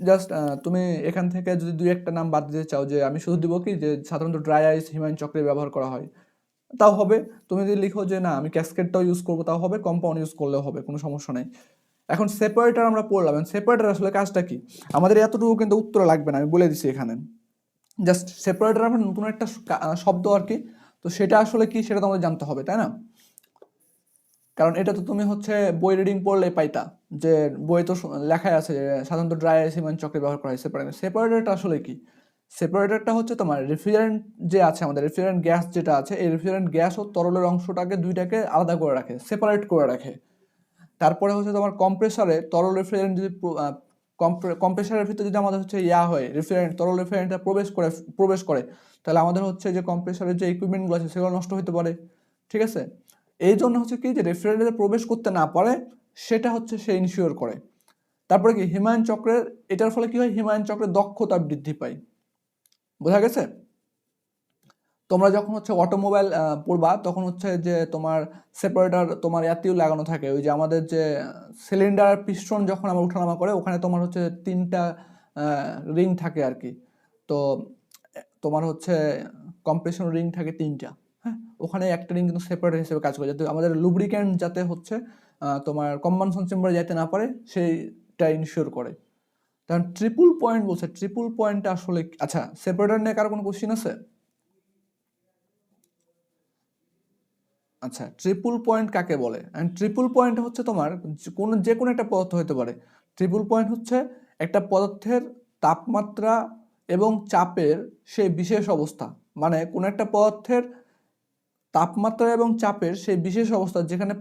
জাস্ট তুমি এখান থেকে যদি 2-1টা নাম বাদ দিতে চাও, যে আমি শুধু দিব কি যে সাধারণত ড্রাই আইস হিমায়ন চক্রে ব্যবহার করা হয়, তাও হবে। তুমি যদি লিখো যে না আমি ক্যাসকেডটাও ইউজ করবো, তাও হবে, কম্পাউন্ড ইউজ করলেও হবে, কোনো সমস্যা নেই। এখন সেপারেটর আমরা পড়লাম, সেপারেটর আসলে কাজটা কি? আমাদের এতটুকু কিন্তু উত্তর লাগবে না, আমি বলে দিছি এখানে। জাস্ট সেপারেটর আমরা নতুন একটা শব্দ আর কি, তো সেটা আসলে কি সেটা তোমাদের জানতে হবে, তাই না? কারণ এটা তো তুমি হচ্ছে বই রিডিং পড়লে পাইতা, যে বই তো লেখাই আছে যে সাধারণত ড্রাই আইস হিমায়ন চক্রে ব্যবহার করা হয় সেপারেটর। সেপারেটরটা আসলে কি? সেপারেটরটা হচ্ছে তোমার রেফ্রিজারেন্ট যে আছে, আমাদের রেফ্রিজারেন্ট গ্যাস যেটা আছে, এই রেফ্রিজারেন্ট গ্যাস ও তরলের অংশটাকে দুইটাকে আলাদা করে রাখে, সেপারেট করে রাখে। তারপরে হচ্ছে তোমার কম্প্রেসারে তরল রেফ্রিজারেন্ট যদি কম্প্রেসারের ভিতরে যদি আমাদের হচ্ছে ইয়া হয়, রেফ্রিজারেন্ট তরল রেফ্রিজারেন্টটা প্রবেশ করে, তাহলে আমাদের হচ্ছে যে কম্প্রেসারের যে ইকুইপমেন্টগুলো আছে সেগুলো নষ্ট হতে পারে, ঠিক আছে? এই জন্য হচ্ছে কি যে রেফ্রিজারেন্টে প্রবেশ করতে না পারে সেটা হচ্ছে সে ইনশিওর করে। তারপরে কি হিমায়ন চক্রের, এটার ফলে কি হয়, হিমায়ন চক্রের দক্ষতা বৃদ্ধি পায়, বোঝা গেছে? তোমরা যখন হচ্ছে অটোমোবাইল পড়বা তখন হচ্ছে যে তোমার সেপারেটর তোমার এতেও লাগানো থাকে, ওই যে আমাদের যে সিলিন্ডার পিস্টন যখন আমরা উঠানামা করে ওখানে তোমার হচ্ছে 3টা রিং থাকে আর কি। তো তোমার হচ্ছে কম্প্রেশন রিং থাকে 3টা, হ্যাঁ। ওখানে একটা রিং কিন্তু সেপারেটর হিসেবে কাজ করে, যাতে আমাদের লুব্রিক্যান্ট যাতে হচ্ছে তোমার কম্বানশন চেম্বারে যেতে না পারে সেইটা ইনশিওর করে। কারণ ট্রিপল পয়েন্ট বলছে, ট্রিপল পয়েন্টটা আসলে আচ্ছা, সেপারেটর নিয়ে কারো কোনো কোশ্চিন আছে? আচ্ছা, ট্রিপল পয়েন্ট কাকে বলে? অ্যান্ড ট্রিপল পয়েন্ট হচ্ছে তোমার যে কোনো একটা পদার্থ হতে পারে। ট্রিপল পয়েন্ট হচ্ছে একটা পদার্থের তাপমাত্রা এবং চাপের সেই বিশেষ অবস্থা, মানে কোনো একটা পদার্থের তাপমাত্রা এবং চাপের সেই বিশেষ অবস্থা যেখানে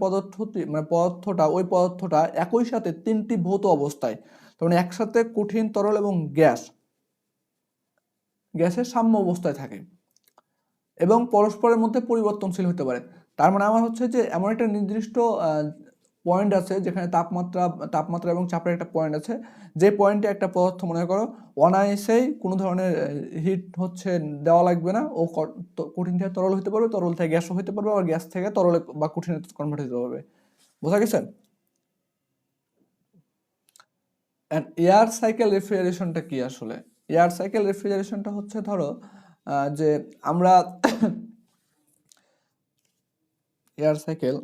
ওই পদার্থটা একই সাথে 3টি ভৌত অবস্থায়, তার মানে একসাথে কঠিন, তরল এবং গ্যাসের সাম্য অবস্থায় থাকে এবং পরস্পরের মধ্যে পরিবর্তনশীল হতে পারে। তার মানে আমার হচ্ছে যে এমন একটা নির্দিষ্ট পয়েন্ট আছে যেখানে তাপমাত্রা এবং চাপের একটা পয়েন্ট আছে, যে পয়েন্টে একটা পদার্থ মনে করো অনায়াসেই কোনো ধরনের হিট হচ্ছে দেওয়া লাগবে না, ও কঠিন থেকে তরল হতে পারবে, তরল থেকে গ্যাসও হতে পারবে, আর গ্যাস থেকে তরলে বা কঠিনে কনভার্ট হতে পারবে, বোঝা গেছে? অ্যান্ড এয়ার সাইকেল রেফ্রিজারেশনটা কি আসলে? এয়ার সাইকেল রেফ্রিজারেশনটা হচ্ছে ধরো যে আমরা এয়ার সাইকেল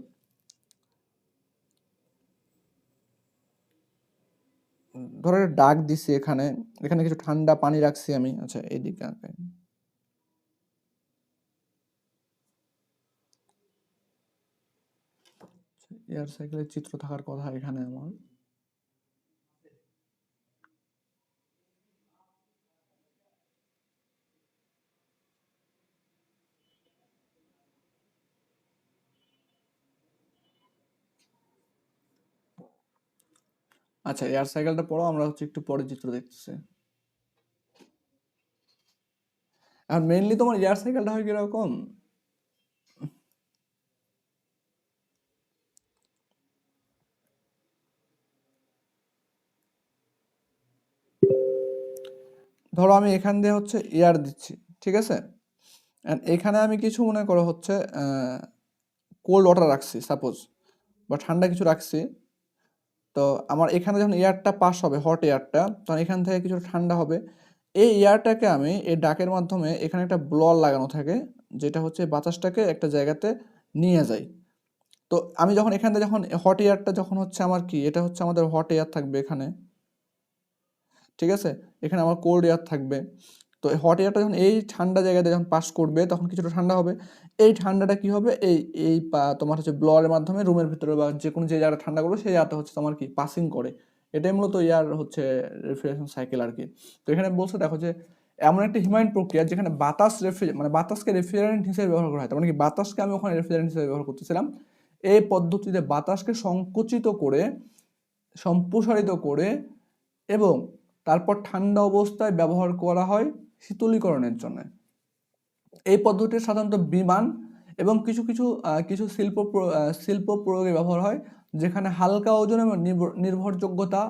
ধরো একটা ডাক দিছি এখানে, এখানে কিছু ঠান্ডা পানি রাখছি আমি। আচ্ছা এইদিকে আঁকাই। এয়ার সাইকেলের চিত্র থাকার কথা এখানে আমার। আচ্ছা এয়ার সাইকেলটা পড়ো, আমরা হচ্ছে একটু পরে চিত্র দেখতেছি। আর মেইনলি তোমার এয়ার সাইকেলটা হয় কিরকম, ধরো আমি এখান দিয়ে হচ্ছে এয়ার দিচ্ছি, ঠিক আছে, অ্যান্ড এখানে আমি কিছু মনে করো হচ্ছে কোল্ড ওয়াটার রাখছি সাপোজ, বা ঠান্ডা কিছু রাখছি। তো আমার এখানে যখন এয়ারটা পাস হবে, হট এয়ারটা, তখন এখান থেকে কিছু ঠান্ডা হবে। এই এয়ারটাকে আমি এই ডাকের মাধ্যমে, এখানে একটা ব্লোয়ার লাগানো থাকে যেটা হচ্ছে বাতাসটাকে একটা জায়গাতে নিয়ে যায়। তো আমি যখন এখান থেকে যখন হট এয়ারটা যখন হচ্ছে আমার কি, এটা হচ্ছে আমাদের হট এয়ার থাকবে এখানে, ঠিক আছে, এখানে আমার কোল্ড এয়ার থাকবে। তো হট এয়ারটা যখন এই ঠান্ডা জায়গাতে যখন পাস করবে তখন কিছুটা ঠান্ডা হবে। এই ঠান্ডাটা কি হবে, এই এই তোমার হচ্ছে ব্লোয়ারের মাধ্যমে রুমের ভিতরে বা যে কোনো যে জায়গাটা ঠান্ডা করবে সেই জায়গাটা হচ্ছে তোমার কি পাসিং করে। এটাই মূলত এয়ার হচ্ছে রেফ্রিজারেশন সাইকেল আর কি। তো এখানে বলছে দেখো যে এমন একটা হিউম্যান প্রক্রিয়া যেখানে বাতাস মানে বাতাসকে রেফ্রিজারেন্ট হিসেবে ব্যবহার করা হয়, তার মানে কি বাতাসকে আমি ওখানে রেফ্রিজারেন্ট হিসেবে ব্যবহার করতেছিলাম। এই পদ্ধতিতে বাতাসকে সংকুচিত করে, সম্প্রসারিত করে এবং তারপর ঠান্ডা অবস্থায় ব্যবহার করা হয় শীতলীকরণের জন্য। এই পদ্ধতিটি সাধারণত বিমান এবং কিছু কিছু কিছু শিল্প প্রয়োগে ব্যবহার হয়, যেখানে হালকা ওজন এবং নির্ভরযোগ্যতা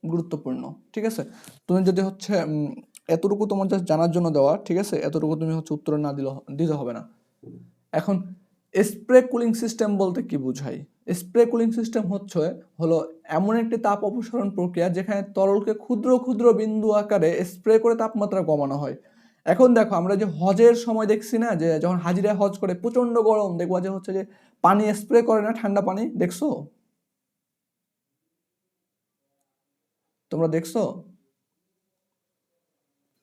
গুরুত্বপূর্ণ, ঠিক আছে। তুমি যদি হচ্ছে এতটুকু তোমার জাস্ট জানার জন্য দেওয়া, ঠিক আছে, এতটুকু তুমি হচ্ছে উত্তর না দিতে হবে না। এখন স্প্রে কুলিং সিস্টেম বলতে কি বোঝায়? স্প্রে কুলিং সিস্টেম হলো এমন একটি তাপ অপসারণ প্রক্রিয়া যেখানে তরলকে ক্ষুদ্র ক্ষুদ্র বিন্দু আকারে স্প্রে করে তাপমাত্রা কমানো হয়। এখন দেখো আমরা যে হজের সময় দেখছি না, যে যখন হাজিরা হজ করে প্রচন্ড গরম, দেখবা যে হচ্ছে যে পানি স্প্রে করে না, ঠান্ডা পানি, দেখছো? তোমরা দেখছো?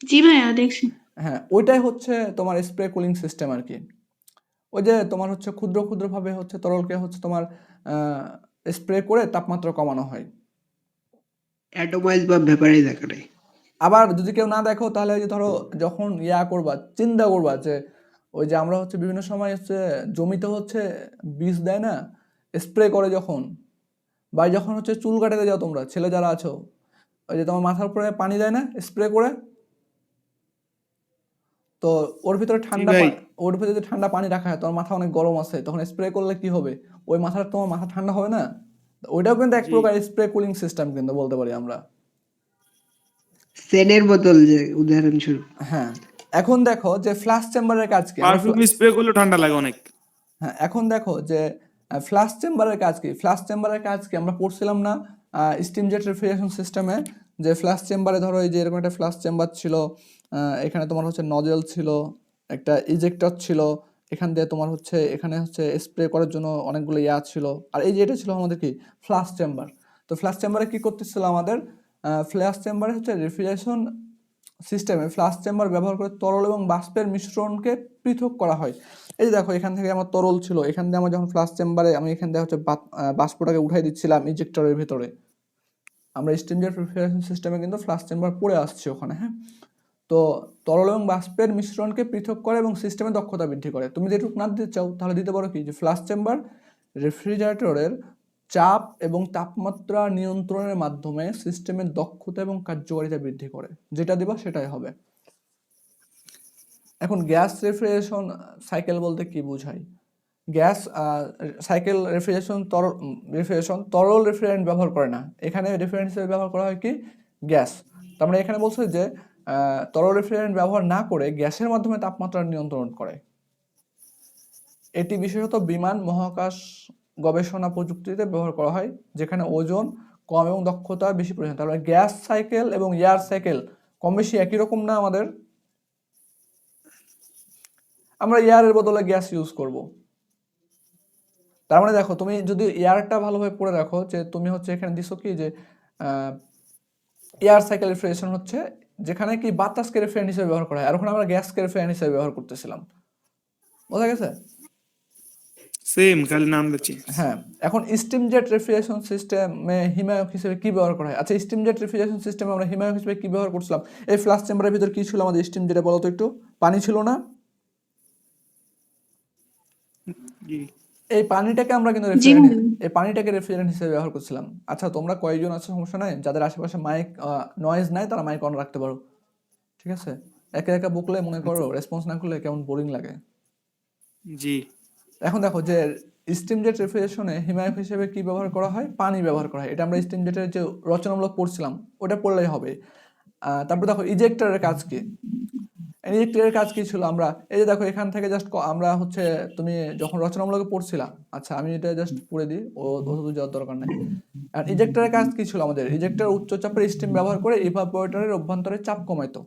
জি ভাইয়া দেখছি। হ্যাঁ, ওইটাই হচ্ছে তোমার স্প্রে কুলিং সিস্টেম আর কি। ওই যে তোমার হচ্ছে ক্ষুদ্র ক্ষুদ্র ভাবে হচ্ছে তরলকে হচ্ছে তোমার স্প্রে করে তাপমাত্রা কমানো হয়। অ্যাটমাইজ বা ভেপারাইজ আকারে। আবার যদি কেউ না দেখো তাহলে ওই যে ধরো যখন করবা, চিন্তা করবা যে ওই যে আমরা হচ্ছে বিভিন্ন সময় হচ্ছে জমিতে হচ্ছে বীজ দেয় না, স্প্রে করে যখন, বা যখন হচ্ছে চুল কাটাতে যাও তোমরা ছেলে যারা আছো, ওই যে তোমার মাথার উপরে পানি দেয় না স্প্রে করে, তো ওর ভিতরে জি ভাই। ওর ভিতরে যদি ঠান্ডা পানি রাখা হয়, তোমার মাথা অনেক গরম আছে, তখন স্প্রে করলে কি হবে, ওই তোমার মাথা ঠান্ডা হবে না? ওইটাও কিন্তু এক জি। প্রকার স্প্রে কুলিং সিস্টেম কিন্তু বলতে পারি আমরা। সেনের বোতল যে উদাহরণস্বরূপ। হ্যাঁ, এখন দেখো যে ফ্লাশ চেম্বারের কাজ কি, পারফিউম স্প্রে করলে ঠান্ডা লাগে অনেক। হ্যাঁ এখন দেখো যে ফ্লাশ চেম্বারের কাজ কি, ফ্লাশ চেম্বারের কাজ কি আমরা পড়ছিলাম না স্টিম জেট রেফ্রিজারেশন সিস্টেমে, যে ফ্লাশ চেম্বারে ধরো এই যে এরকম একটা ফ্লাশ চেম্বার ছিল, এখানে তোমার হচ্ছে নজেল ছিল, একটা ইজেক্টর ছিল, এখান দিয়ে তোমার হচ্ছে এখানে হচ্ছে স্প্রে করার জন্য অনেকগুলো ছিল, আর এই যে এটা ছিল আমাদের কি ফ্লাশ চেম্বার। তো ফ্লাশ চেম্বারে কি করতেছিল আমাদের, ফ্লাশ চেম্বারে হচ্ছে রেফ্রিজারেশন সিস্টেমে ফ্লাশ চেম্বার ব্যবহার করে তরল এবং বাষ্পের মিশ্রণকে পৃথক করা হয়। এই যে দেখো এখান থেকে আমার তরল ছিল, এখান দিয়ে আমার যখন ফ্লাশ চেম্বারে আমি এখান দিয়ে হচ্ছে বাষ্পটাকে উঠাই দিচ্ছিলাম ইজেক্টরের ভিতরে। আমরা স্টিম জেট রেফ্রিজারেশন সিস্টেমে কিন্তু ফ্লাশ চেম্বার পড়ে আসছে ওখানে, হ্যাঁ। তো তরল এবং বাষ্পের মিশ্রণকে পৃথক করে এবং সিস্টেমের দক্ষতা বৃদ্ধি করে। তুমি যেটুকু না দিতে চাও তাহলে দিতে পারো কি, যে ফ্লাশ চেম্বার রেফ্রিজারেটরের চাপ এবং তাপমাত্রা নিয়ন্ত্রণের মাধ্যমে সিস্টেমের দক্ষতা এবং কার্যকারিতা বৃদ্ধি করে, যেটা দিবা সেটাই হবে। এখন গ্যাস রেফ্রিজারেশন সাইকেল বলতে কি বোঝায়? গ্যাস সাইকেল তরল রেফ্রিজারেন্ট ব্যবহার করে না, এখানে রেফ্রিজারেন্ট হিসেবে ব্যবহার করা হয় কি গ্যাস। তার মানে এখানে বলছে যে তরল রেফ্রিজারেন্ট ব্যবহার না করে গ্যাসের মাধ্যমে তাপমাত্রা নিয়ন্ত্রণ করে। এটি বিশেষত বিমান, মহাকাশ গবেষণা প্রযুক্তিতে ব্যবহার করা হয়, যেখানে ওজন কম এবং দক্ষতা বেশি প্রয়োজন। তাহলে গ্যাস সাইকেল এবং এয়ার সাইকেল কম বেশি একই রকম না আমাদের? আমরা এয়ারের বদলে গ্যাস ইউজ করব। তার মানে দেখো তুমি যদি এয়ারটা ভালোভাবে পড়ে রাখো, যে তুমি হচ্ছে এখানে দিছো কি যে এয়ার সাইকেল রেফ্রিজারেশন হচ্ছে যেখানে কি বাতাসকে রেফ্রিজারেন্ট হিসেবে ব্যবহার করা হয়, আর ওখানে আমরা গ্যাসকে রেফ্রিজারেন্ট হিসেবে ব্যবহার করতেছিলাম। বোঝা গেছে? সেম, খালি নামটা চেঞ্জ। হ্যাঁ, এখন স্টিম জেট রেফ্রিজারেশন সিস্টেমে হিমায়ক হিসেবে কি ব্যবহার করা হয়? আচ্ছা, স্টিম জেট রেফ্রিজারেশন সিস্টেমে আমরা হিমায়ক হিসেবে কি ব্যবহার করছিলাম? এই ফ্লাশ চেম্বারের ভিতর কি ছিল আমাদের স্টিম জেটে বলো তো একটু? পানি ছিল না? জি। এই পানিটাকে আমরা কিন্তু জি রেফ্রিজারেন্ট, ভাইয়া। এই পানিটাকে রেফ্রিজারেন্ট হিসেবে ব্যবহার করছিলাম। আচ্ছা, তোমরা কয়েকজন আছো সমস্যা নাই, যাদের আশেপাশে মাইক নয়েজ নাই তারা মাইক অন রাখতে পারো, ঠিক আছে? একা একা বকলে মনে করো রেসপন্স না করলে কেমন বোরিং লাগে। জি। এখন দেখো যে স্টিম জেট রেফ্রিজারেশনে হিমায়ক হিসেবে কি ব্যবহার করা হয়? পানি ব্যবহার করা হয়। এটা আমরা স্টিম জেটের যে রচনামূলক পড়ছিলাম ওটা পড়লেই হবে। তারপর দেখো ইজেক্টরের কাজ কি? ইজেক্টরের কাজ কি ছিল? আমরা এই যে দেখো এখান থেকে জাস্ট আমরা হচ্ছে তুমি যখন রচনামূলকে পড়ছিলাম, আচ্ছা আমি এটা জাস্ট পড়ে দিই, অত দূর যাওয়ার দরকার নেই। আর ইজেক্টরের কাজ কি ছিল আমাদের? ইজেক্টর উচ্চ চাপের স্টিম ব্যবহার করে ইভাপোরেটরের অভ্যন্তরে চাপ কমাইতো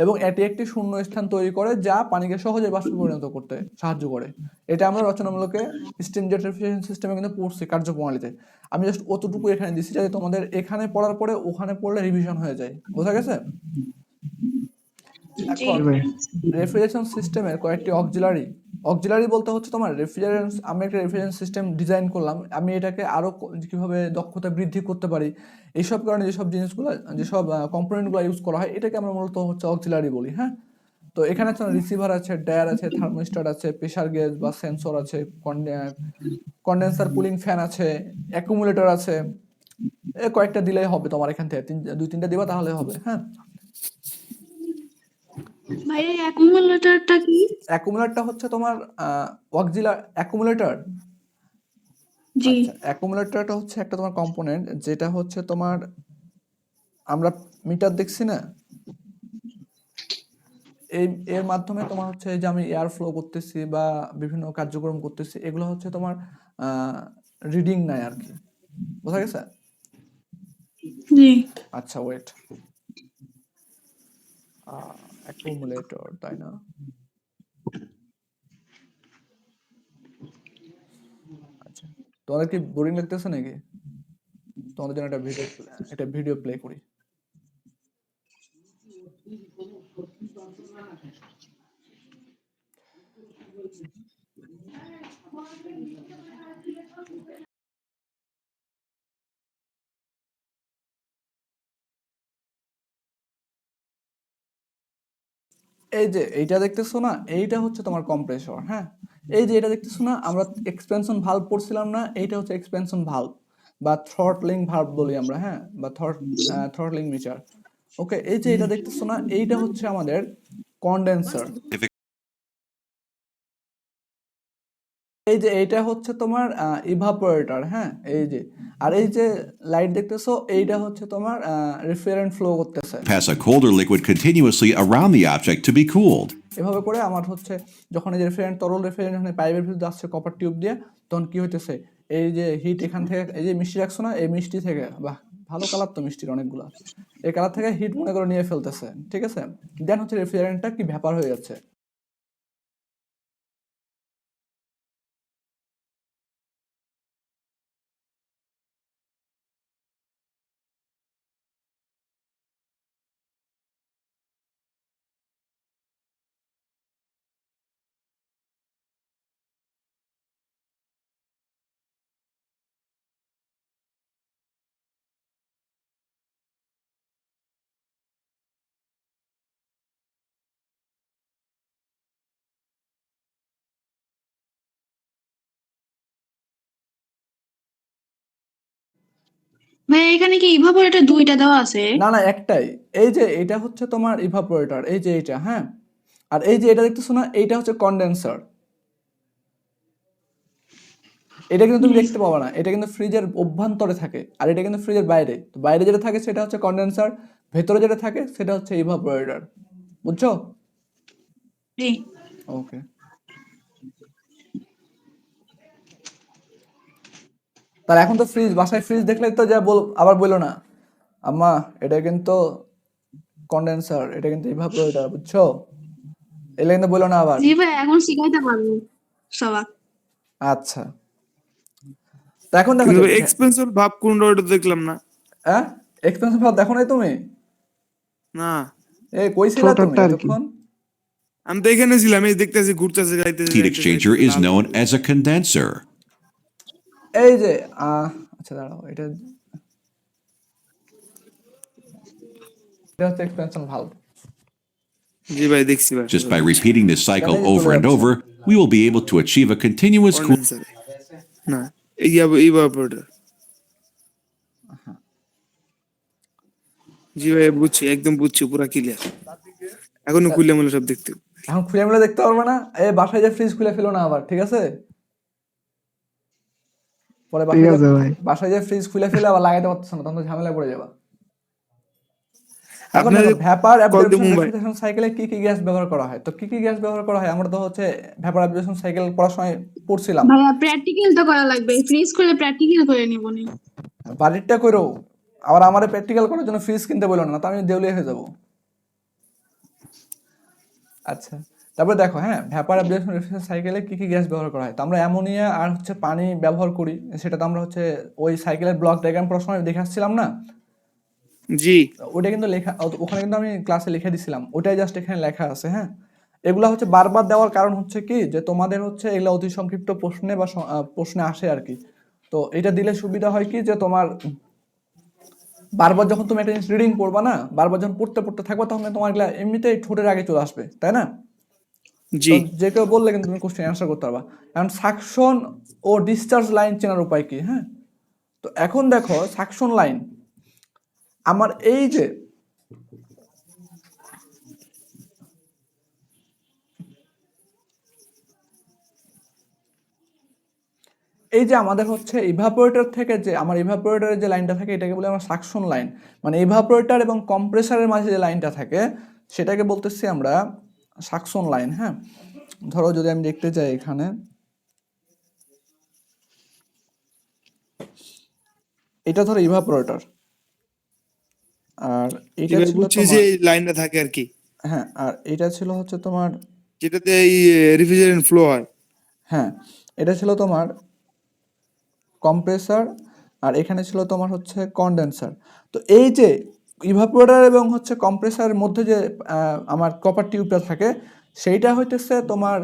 এবং এটি একটি শূন্য স্থান তৈরি করে যা পানিকে সহজে বাষ্পে পরিণত করতে সাহায্য করে। এটা আমরা রচনামূলকে স্টিম জেট রেফ্রিজারেশন সিস্টেমে কিন্তু পড়ছি কার্যপ্রণালীতে। আমি জাস্ট অতটুকু এখানে দিচ্ছি যাতে তোমাদের এখানে পড়ার পরে ওখানে পড়লে রিভিশন হয়ে যায়। বোঝা গেছে? জি এখন রেফ্রিজারেশন সিস্টেমের কয়েকটি অক্সিলারি বলতে হচ্ছে তোমার রেফ্রিজারেন্স, আমি একটা রেফ্রিজারেশন সিস্টেম ডিজাইন করলাম, আমি এটাকে আরো কিভাবে দক্ষতা বৃদ্ধি করতে পারি, এইসব কারণে যেসব জিনিসগুলো, যেসব কম্পোনেন্টগুলো ইউজ করা হয় এটাকে আমরা মূলত হচ্ছে অক্সিলারি বলি। হ্যাঁ, তো এখানে আছে রিসিভার আছে, ডায়ার আছে, থার্মোস্ট্যাট আছে, প্রেসার গেজ বা সেন্সর আছে, কন্ডেন্সার কুলিং ফ্যান আছে, অ্যাকুমুলেটর আছে। এ কয়েকটা দিলেই হবে তোমার, এখান থেকে দুই তিনটা দিবা তাহলে হবে। হ্যাঁ, ভাই এই অ্যাকুমুলেটরটা কি? অ্যাকুমুলেটরটা হচ্ছে তোমার অ্যাকুমুলেটর। জি আচ্ছা, অ্যাকুমুলেটরটা হচ্ছে একটা তোমার কম্পোনেন্ট যেটা হচ্ছে তোমার, আমরা মিটার দেখছি না, এই এর মাধ্যমে তোমার হচ্ছে এই যে আমি এয়ার ফ্লো করতেছি বা বিভিন্ন কার্যক্রম করতেছি এগুলো হচ্ছে তোমার রিডিং নেয় আর কি। বোঝা গেছে? জি আচ্ছা ওয়েট, অ্যাকুমুলেটর তাই না? আচ্ছা, তোমাদের কি বোরিং লাগতেছে নাকি? তোমাদের জন্য একটা ভিডিও প্লে করি। এই যে এইটা দেখতেছো না, এইটা হচ্ছে তোমার কম্প্রেসর। হ্যাঁ, এই যে এটা দেখতেছো না, আমরা এক্সপেনশন ভালভ পড়ছিলাম না, এইটা হচ্ছে এক্সপেনশন ভালভ বা থ্রটলিং ভালভ বলি আমরা। হ্যাঁ, বা থ্রটলিং মিটার। ওকে, এই যে এটা দেখতেছো না, এইটা হচ্ছে আমাদের কন্ডেন্সার। এই যে এইটা হচ্ছে তোমার ইভাপোরেটর। হ্যাঁ, এই যে, আর এই যে লাইট দেখতেছো এইটা হচ্ছে তোমার রেফ্রিজারেন্ট ফ্লো করতেছে। Pass a colder liquid continuously around the object to be cooled. এভাবে করে আমার হচ্ছে যখন এই যে রেফ্রিজারেন্ট, তরল রেফ্রিজারেন্ট যখন পাইপের ভিতরে যাচ্ছে কপার টিউব দিয়ে, তখন কি হইতেছে, এই যে হিট এখান থেকে, এই যে মিষ্টি রাখছো না, এই মিষ্টি থেকে, বাহ ভালো কালার তো মিষ্টির অনেকগুলো, এই কালার থেকে হিট মনে করে নিয়ে ফেলতেছে। ঠিক আছে, দেন হচ্ছে রেফ্রিজারেন্টটা কি ভ্যাপার হয়ে যাচ্ছে। ভাই এখানে কি ইভাপোরেটর দুইটা দেওয়া আছে? না না, একটাই। এই যে এটা হচ্ছে তোমার ইভাপোরেটর, এই যে এইটা। হ্যাঁ, আর এই যে এটা দেখতেছো না, এইটা হচ্ছে কন্ডেন্সার। এটা কিন্তু তুমি দেখতে পাবা না, এটা কিন্তু ফ্রিজের অভ্যন্তরে থাকে, আর এটা কিন্তু ফ্রিজের বাইরে। তো বাইরে যেটা থাকে সেটা হচ্ছে কন্ডেন্সার, ভেতরে যেটা থাকে সেটা হচ্ছে ইভাপোরেটর। বুঝছো? জি ওকে, তার এখন তো ফ্রিজ, বাসায় ফ্রিজ দেখলে তো যা আবার বললো না আম্মা এটা কিন্তু কন্ডেন্সার, এটা কিন্তু ইভাপোরেটর, বুঝছো? এগুলো কিন্তু বললো না আবার। জি ভাই, এখন শিখাইতে পারবো সবাক। আচ্ছা, তো এখন দেখো কিন্তু যে এক্সপেন্সর ভাব কোনটা ওটা দেখলাম না। হ্যাঁ, এক্সপেনশন ভাল্ব দেখো নাই তুমি? না, কইছিলা তুমি ছোটটা আর কি। এতক্ষণ? আমি তো এখানে ছিলাম, এই দেখতেছি ঘুরতেছে, যাইতেছে, Heat যাইতেছে, exchanger যাইতেছে, is লাল known হয়ে। as a condenser. এই যে আচ্ছা দাঁড়াও, এটা হচ্ছে এক্সপেনশন ভাল্ব। জি ভাই, দেখছি ভাই। Just by repeating this cycle That is over and চলে over, we will be able to achieve a continuous cool. Condenser না, এই ইভাপোরেটর। জি ভাই, বুঝছি, একদম বুঝছি, পুরা ক্লিয়ার। এখনো খুলে মুলে সব দেখতে। এখন খুলে মিলে দেখতে পারবে না? বাসায় যে ফ্রিজ খুলে ফেলো না আবার, ঠিক আছে? পরে ঠিক আছে ভাই। বাসায় যে ফ্রিজ খুলে ফেলে আবার লাগাইতে পারতেছ না, তখন তো ঝামেলা পড়ে যাবা। এখন আপনার দেখো ভ্যাপার কল দিয়ে অ্যাবজর্পশন মুম্বাই। রেফ্রিজারেশন সাইকেলে কি কি গ্যাস ব্যবহার করা হয়? তো কি কি গ্যাস ব্যবহার করা হয় আমরা তো হচ্ছে ভ্যাপার অ্যাবজর্পশন সাইকেল পড়ার সময় পড়ছিলাম। ভাইয়া প্র্যাকটিক্যাল তো করা লাগবে, ফ্রিজ খুলে প্র্যাকটিক্যাল করে নিব নি। বাড়িরটা করো, আবার আমারে প্র্যাকটিক্যাল করার জন্য ফ্রিজ কিনতে বললো না, তো আমি দেউলিয়া হয়ে যাবো। আচ্ছা, তারপরে দেখো, হ্যাঁ, ভ্যাপার অ্যাবজর্পশন রেফ্রিজারেশন সাইকেলে কি কি গ্যাস ব্যবহার করা হয়? তো আমরা অ্যামোনিয়া আর হচ্ছে পানি ব্যবহার করি, সেটা তো আমরা হচ্ছে ওই সাইকেলের ব্লক ডায়াগ্রাম পড়ার সময় দেখে আসছিলাম না? জি ওটা কিন্তু লেখা, ওখানে কিন্তু আমি ক্লাসে লিখে দিছিলাম, ওটাই জাস্ট এখানে লেখা আছে। হ্যাঁ, এগুলা হচ্ছে বারবার দেওয়ার কারণ হচ্ছে কি, যে তোমাদের হচ্ছে এগুলা অতি সংক্ষিপ্ত প্রশ্নে বা প্রশ্নে আসে আর কি। তো এটা দিলে সুবিধা হয় কি, যে তোমার বারবার যখন তুমি একটা জিনিস রিডিং পড়বা না, বারবার যখন পড়তে পড়তে থাকবা, তখন তোমার এগুলা এমনিতেই ঠোঁটের আগে চলে আসবে, তাই না? জি তো যে কেউ বললে কিন্তু তুমি কোশ্চেন অ্যান্সার করতে পারবা। এখন সাকশন ও ডিসচার্জ লাইন চেনার উপায় কি? হ্যাঁ, তো এখন দেখো সাকশন লাইন, আমার এই যে আমাদের হচ্ছে ইভাপোরেটর থেকে যে আমার ইভাপোরেটরের যে লাইনটা থাকে, এটাকে বলে আমরা সাকশন লাইন। মানে ইভাপোরেটর এবং কম্প্রেসারের মাঝে যে লাইনটা থাকে, সেটাকে বলতেছি আমরা সাকশন লাইন। হ্যাঁ, ধরো যদি আমি দেখতে চাই এখানে, এটা ধরো ইভাপোরেটর, আর এটা এবার ছিল বুঝছি যে তোমার, এই লাইনটা থাকে আর কি, হ্যাঁ, আর এটা ছিল হচ্ছে তোমার, যেটাতে এই রেফ্রিজারেন্ট ফ্লো হয়। হ্যাঁ, এটা ছিল তোমার কম্প্রেসার, আর এখানে ছিল তোমার হচ্ছে কনডেন্সার। তো এই যে ইভাপোরেটর এবং হচ্ছে কম্প্রেসারের মধ্যে যে আমার কপার টিউবটা থাকে, সেইটা হইতেছে তোমার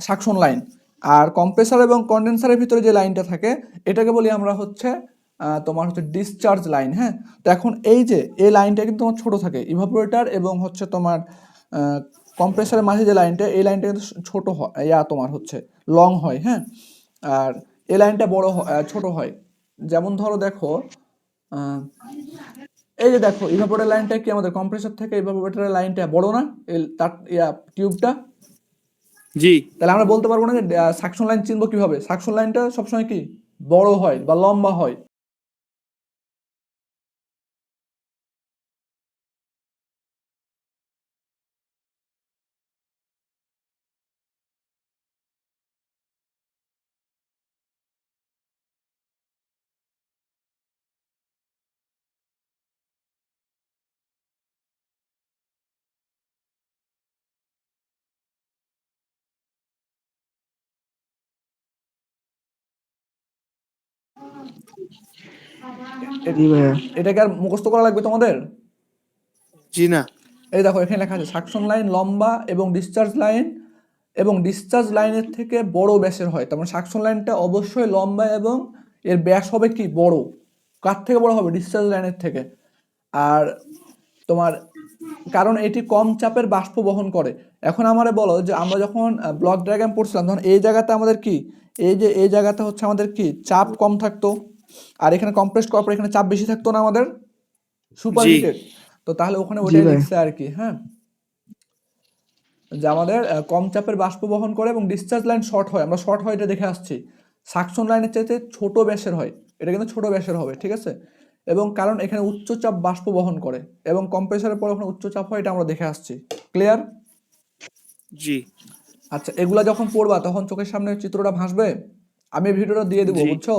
সাকশন লাইন। আর কম্প্রেসার এবং কনডেন্সারের ভিতরে যে লাইনটা থাকে, এটাকে বলি আমরা হচ্ছে তোমার হচ্ছে ডিসচার্জ লাইন। হ্যাঁ, তো এখন এই যে এই লাইনটা কিন্তু তোমার ছোট থাকে, ইভাপোরেটর এবং হচ্ছে তোমার কম্প্রেসারের মাঝে যে লাইনটা, এই লাইনটা কিন্তু ছোট হয়, তোমার হচ্ছে লং হয়। হ্যাঁ, আর এই লাইনটা বড় ছোট হয়। যেমন ধরো দেখো, আহ, এই যে দেখো ইভাপোরেটর লাইনটা কি আমাদের কম্প্রেসার থেকে ইভাপোরেটরের লাইনটা বড় না, তার টিউবটা? জি তাহলে আমরা বলতে পারবো না যে সাকশন লাইন চিনবো কিভাবে? সাকশন লাইনটা সবসময় কি বড় হয় বা লম্বা হয়। জি ভাইয়া। এটাকে আর মুখস্থ করা লাগবে তোমাদের? জি না, এই দেখো এখানে লেখা আছে সাকশন লাইন লম্বা এবং ডিসচার্জ লাইনের থেকে বড় ব্যাসের হয়। তার মানে সাকশন লাইনটা অবশ্যই লম্বা এবং এর ব্যাস হবে কি বড়। কার থেকে বড় হবে? ডিসচার্জ লাইনের থেকে। আর তোমার, কারণ এটি কম চাপের বাষ্প বহন করে। এখন আমারে বলো যে আমরা যখন ব্লক ডায়াগ্রাম পড়ছিলাম, তখন এই জায়গাতে আমাদের কি, এই জায়গাতে হচ্ছে আমাদের কি চাপ কম থাকতো, আর এখানে কম্প্রেস করার পর এখানে চাপ বেশি থাকতো না আমাদের, সুপার জি হিটেড। তো তাহলে ওখানে জি ওটাই ভাই। লিখছে আর কি। হ্যাঁ, যে আমাদের কম চাপের বাষ্প বহন করে এবং ডিসচার্জ লাইন শর্ট হয়, আমরা শর্ট হয় এটা দেখে আসছি। সাকশন লাইনের চাইতে ছোট ব্যাসের হয়, এটা কিন্তু ছোট ব্যাসের হবে, ঠিক আছে? এবং কারণ এখানে উচ্চ চাপ বাষ্প বহন করে এবং কম্প্রেসারের পর ওখানে উচ্চ চাপ হয়, এটা আমরা দেখে আসছি। ক্লিয়ার? জি আচ্ছা, এগুলা যখন পড়বা তখন চোখের সামনে চিত্রটা ভাসবে। আমি ভিডিওটা দিয়ে দিব, জি বুঝছো?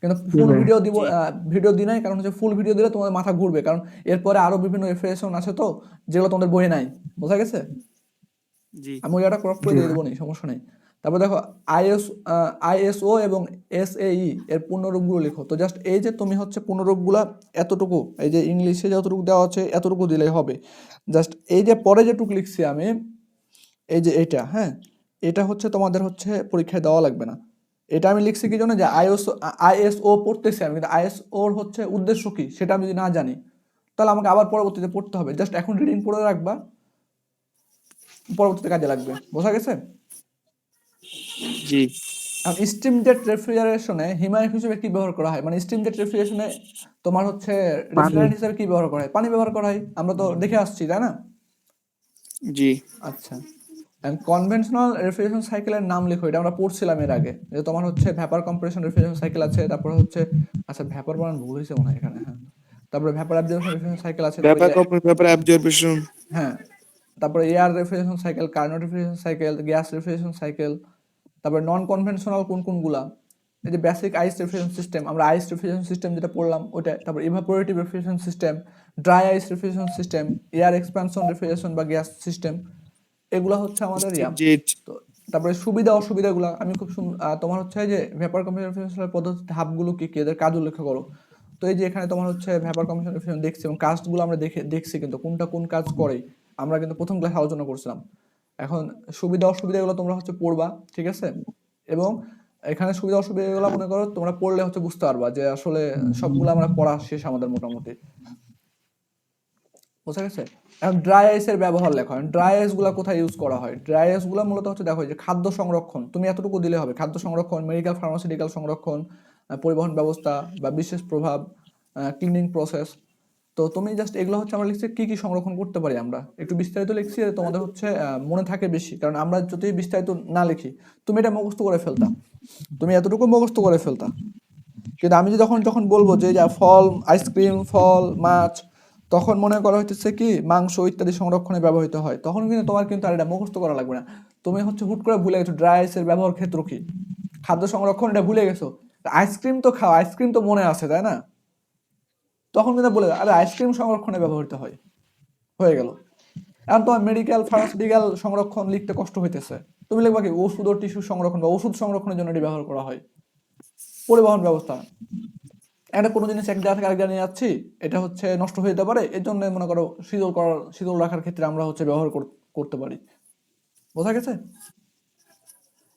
কিন্তু জি ফুল ভাই। ভিডিও দিব, জি ভিডিও দিই নাই, কারণ হচ্ছে ফুল ভিডিও দিলে তোমাদের মাথা ঘুরবে, কারণ এরপরে আরো বিভিন্ন রেফারেশন আছে তো, যেগুলো তোমাদের বইয়ে নাই, বোঝা গেছে? জি আমি ওইটা ক্রপ করে জি দিয়ে ভাই। দেবো, নি সমস্যা নেই। তারপর দেখো আইএসও এবং এসএই এর পূর্ণরূপগুলো লিখো। তো জাস্ট এই যে তুমি হচ্ছে পূর্ণরূপগুলা এতটুকু, এই যে ইংলিশে যতটুকু দেওয়া আছে এতটুকু দিলেই হবে। জাস্ট এই যে পরে যেটুকু লিখছি আমি, এই যে এটা, হ্যাঁ, এটা হচ্ছে তোমাদের হচ্ছে পরীক্ষায় দেওয়া লাগবে না। এটা আমি লিখছি কি জন্য, যে আইএসও পড়তেছি আমি, কিন্তু আইএসওর হচ্ছে উদ্দেশ্য কি সেটা আমি যদি না জানি তাহলে আমাকে আবার পরবর্তীতে পড়তে হবে। জাস্ট এখন রিডিং পড়ে রাখবা, পরবর্তীতে কাজে লাগবে। বোঝা গেছে? জি। স্টিম জেট রেফ্রিজারেশনে হিমায়ক হিসেবে কি ব্যবহার করা হয়? মানে স্টিম জেট রেফ্রিজারেশনে তোমার হচ্ছে রেফ্রিজারেন্ট হিসেবে কি ব্যবহার করা হয়? পানি ব্যবহার করা হয়, আমরা তো দেখে আসছি, তাই না? জি। আচ্ছা, কনভেনশনাল রেফ্রিজারেশন সাইকেলের নাম লিখো। এটা আমরা পড়ছিলাম এর আগে, যে তোমার হচ্ছে ভ্যাপার কম্প্রেশন রেফ্রিজারেশন সাইকেল আছে, তারপর হচ্ছে, আচ্ছা ভ্যাপার বানান ভুল হয়েছে মনে হয় এখানে, হ্যাঁ। তারপরে ভ্যাপার অ্যাবজর্পশন রেফ্রিজারেশন সাইকেল আছে, ব্যাপার অ্যাবজর্পশন। হ্যাঁ। তারপরে air refrigeration cycle, Carnot refrigeration cycle, gas refrigeration cycle. তারপরে নন কনভেনশনাল কোনগুলা? এই যে বেসিক আইস রেফ্রিজারেশন সিস্টেম, আমরা আইস রেফ্রিজারেশন সিস্টেম যেটা পড়লাম ওটা। তারপর evaporative refrigeration system, dry ice refrigeration system, air expansion refrigeration বা গ্যাস সিস্টেম, এগুলা হচ্ছে আমাদের জেট। তো তারপরে সুবিধা অসুবিধাগুলো আমি খুব তোমার হচ্ছে যে ভেপার কম্প্রেশন রেফ্রিজারেশনের পদ্ধতি ধাপগুলো কি কি, এদের কাজ উল্লেখ করো। তো এই যে এখানে তোমার হচ্ছে ভেপার কম্প্রেশন রেফ্রিজারেশন দেখছি এবং কাজগুলো আমরা দেখছি, কিন্তু কোনটা কোন কাজ করে আমরা কিন্তু প্রথম ক্লাসে আলোচনা করছিলাম। এখন সুবিধা অসুবিধাগুলো তোমরা হচ্ছে পড়বা, ঠিক আছে? এবং এখানে সুবিধা অসুবিধাগুলো মনে করো তোমরা পড়লে হচ্ছে বুঝতে পারবা যে আসলে সবগুলো আমরা পড়া শেষ আমাদের মোটামুটি। বোঝা গেছে? এখন ড্রাই আইসের ব্যবহার লেখো। ড্রাই আইস গুলা কোথায় ইউজ করা হয়? ড্রাই আইস গুলা মূলত হচ্ছে দেখো যে খাদ্য সংরক্ষণ, তুমি এতটুকু দিলে হবে। খাদ্য সংরক্ষণ, মেডিকেল ফার্মাসিউটিক্যাল সংরক্ষণ, পরিবহন ব্যবস্থা বা বিশেষ প্রভাব, ক্লিনিং প্রসেস। তো তুমি জাস্ট এগুলো হচ্ছে আমরা লিখছি কি কি সংরক্ষণ করতে পারি। আমরা একটু বিস্তারিত লিখছি, তোমাদের হচ্ছে মনে থাকে বেশি, কারণ আমরা যদি বিস্তারিত না লিখি তুমি এটা মুখস্থ করে ফেলতা, তুমি এতটুকু মুখস্থ করে ফেলতা। কিন্তু আমি যখন যখন বলবো যে ফল, আইসক্রিম, ফল, মাছ, তখন মনে করা হইতেছে কি মাংস ইত্যাদি সংরক্ষণে ব্যবহৃত হয়, তখন কিন্তু তোমার কিন্তু আর এটা মুখস্থ করা লাগবে না। তুমি হচ্ছে হুট করে ভুলে গেছো ড্রাই আইসের ব্যবহার ক্ষেত্র কি, খাদ্য সংরক্ষণ, এটা ভুলে গেছো। আইসক্রিম তো খাও, আইসক্রিম তো মনে আছে, তাই না? তখন কিন্তু বলে আরে আইসক্রিম সংরক্ষণে ব্যবহৃত হয়, হয়ে গেল। এখন তোমার মেডিকেল ফার্মাসিউটিক্যাল সংরক্ষণ লিখতে কষ্ট হইতেছে, তুমি লিখবা কি ওষুধ ও টিস্যু সংরক্ষণ বা ওষুধ সংরক্ষণের জন্য এটি ব্যবহার করা হয়। পরিবহন ব্যবস্থা, একটা কোনো জিনিস এক জায়গা থেকে আরেক জায়গায় নিয়ে যাচ্ছি, এটা হচ্ছে নষ্ট হয়ে যেতে পারে, এর জন্য মনে করো শীতল রাখার ক্ষেত্রে আমরা হচ্ছে ব্যবহার করতে পারি। বোঝা গেছে?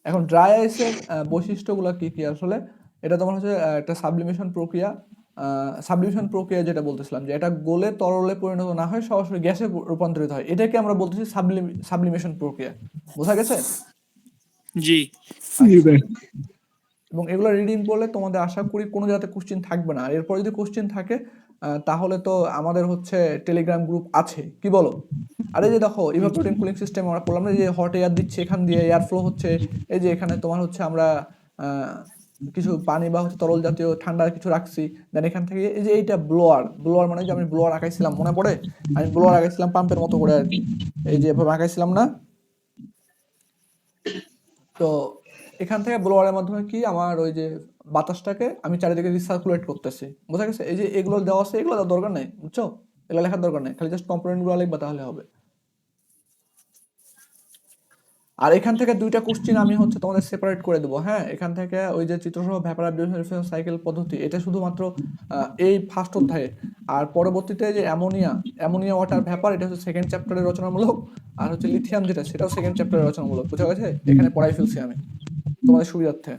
এখন ড্রাই আইসের বৈশিষ্ট্যগুলো কি কি আসলে? এটা তোমার হচ্ছে একটা সাবলিমেশন প্রক্রিয়া যেটা বলতেছিলাম, যে এটা গলে তরলে পরিণত না হয়, সরাসরি গ্যাসে রূপান্তরিত হয়, এটাকে আমরা বলতেছি সাবলিমেশন প্রক্রিয়া। বোঝা গেছে? জি। এবং এগুলো রিডিং পড়লে তোমাদের আশা করি কোনো জায়গাতে কোশ্চেন থাকবে না। আর এরপর যদি কোশ্চেন থাকে তাহলে তো আমাদের হচ্ছে টেলিগ্রাম গ্রুপ আছে, কি বলো? আর এই যে দেখো ইভাপোরেটিং কুলিং সিস্টেম আমরা পড়লাম না, যে হট এয়ার দিচ্ছে, এখান দিয়ে এয়ার ফ্লো হচ্ছে, এই যে এখানে তোমার হচ্ছে আমরা কিছু পানি বা হচ্ছে তরল জাতীয় ঠান্ডা কিছু রাখছি, দেন এখান থেকে এই যে এইটা ব্লোয়ার মানে যে আমি ব্লোয়ার আঁকাইছিলাম মনে পড়ে, আমি ব্লোয়ার আঁকাইছিলাম পাম্পের মতো করে আর কি, এই যে এভাবে আঁকাইছিলাম না? তো এখান থেকে ব্লোয়ারের মাধ্যমে কি আমার ওই যে বাতাসটাকে আমি চারিদিকে রিসার্কুলেট করতেছি। বোঝা গেছে? এই যে এগুলো দেওয়া আছে, এগুলো দেওয়ার দরকার নেই, বুঝছো? এগুলো লেখার দরকার নেই, খালি জাস্ট কম্পোনেন্টগুলো লিখবা তাহলে হবে। আর এখান থেকে দুইটা কোশ্চেন আমি হচ্ছে তোমাদের সেপারেট করে দেবো, হ্যাঁ। এখান থেকে ওই যে চিত্রসহ ভ্যাপার অ্যাবজর্পশন সাইকেল পদ্ধতি, এটা শুধুমাত্র এই ফার্স্ট অধ্যায়ে, আর পরবর্তীতে যে অ্যামোনিয়া ওয়াটার ভ্যাপার, এটা হচ্ছে সেকেন্ড চ্যাপ্টারের রচনামূলক, আর হচ্ছে লিথিয়াম যেটা, সেটাও সেকেন্ড চ্যাপ্টারের রচনামূলক। বুঝা গেছে? এখানে পড়াই ফেলছি আমি তোমাদের সুবিধার্থে।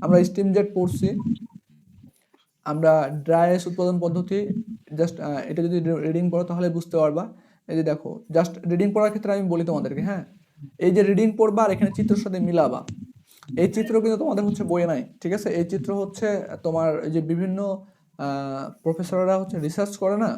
আমরা স্টিম জেট পড়ছি, আমরা ড্রাই আইস উৎপাদন পদ্ধতি, জাস্ট এটা যদি রিডিং পড়ো তাহলে বুঝতে পারবা। এই যে দেখো, জাস্ট রিডিং পড়ার ক্ষেত্রে আমি বলি তোমাদেরকে, হ্যাঁ, এই যে রিডিং পড়বা আর এখানে চিত্রের সাথে মিলাবা। এই চিত্র কিন্তু তোমাদের হচ্ছে বইয়ে নাই, ঠিক আছে? এই চিত্র হচ্ছে তোমার এই যে বিভিন্ন প্রফেসররা হচ্ছে রিসার্চ করে না,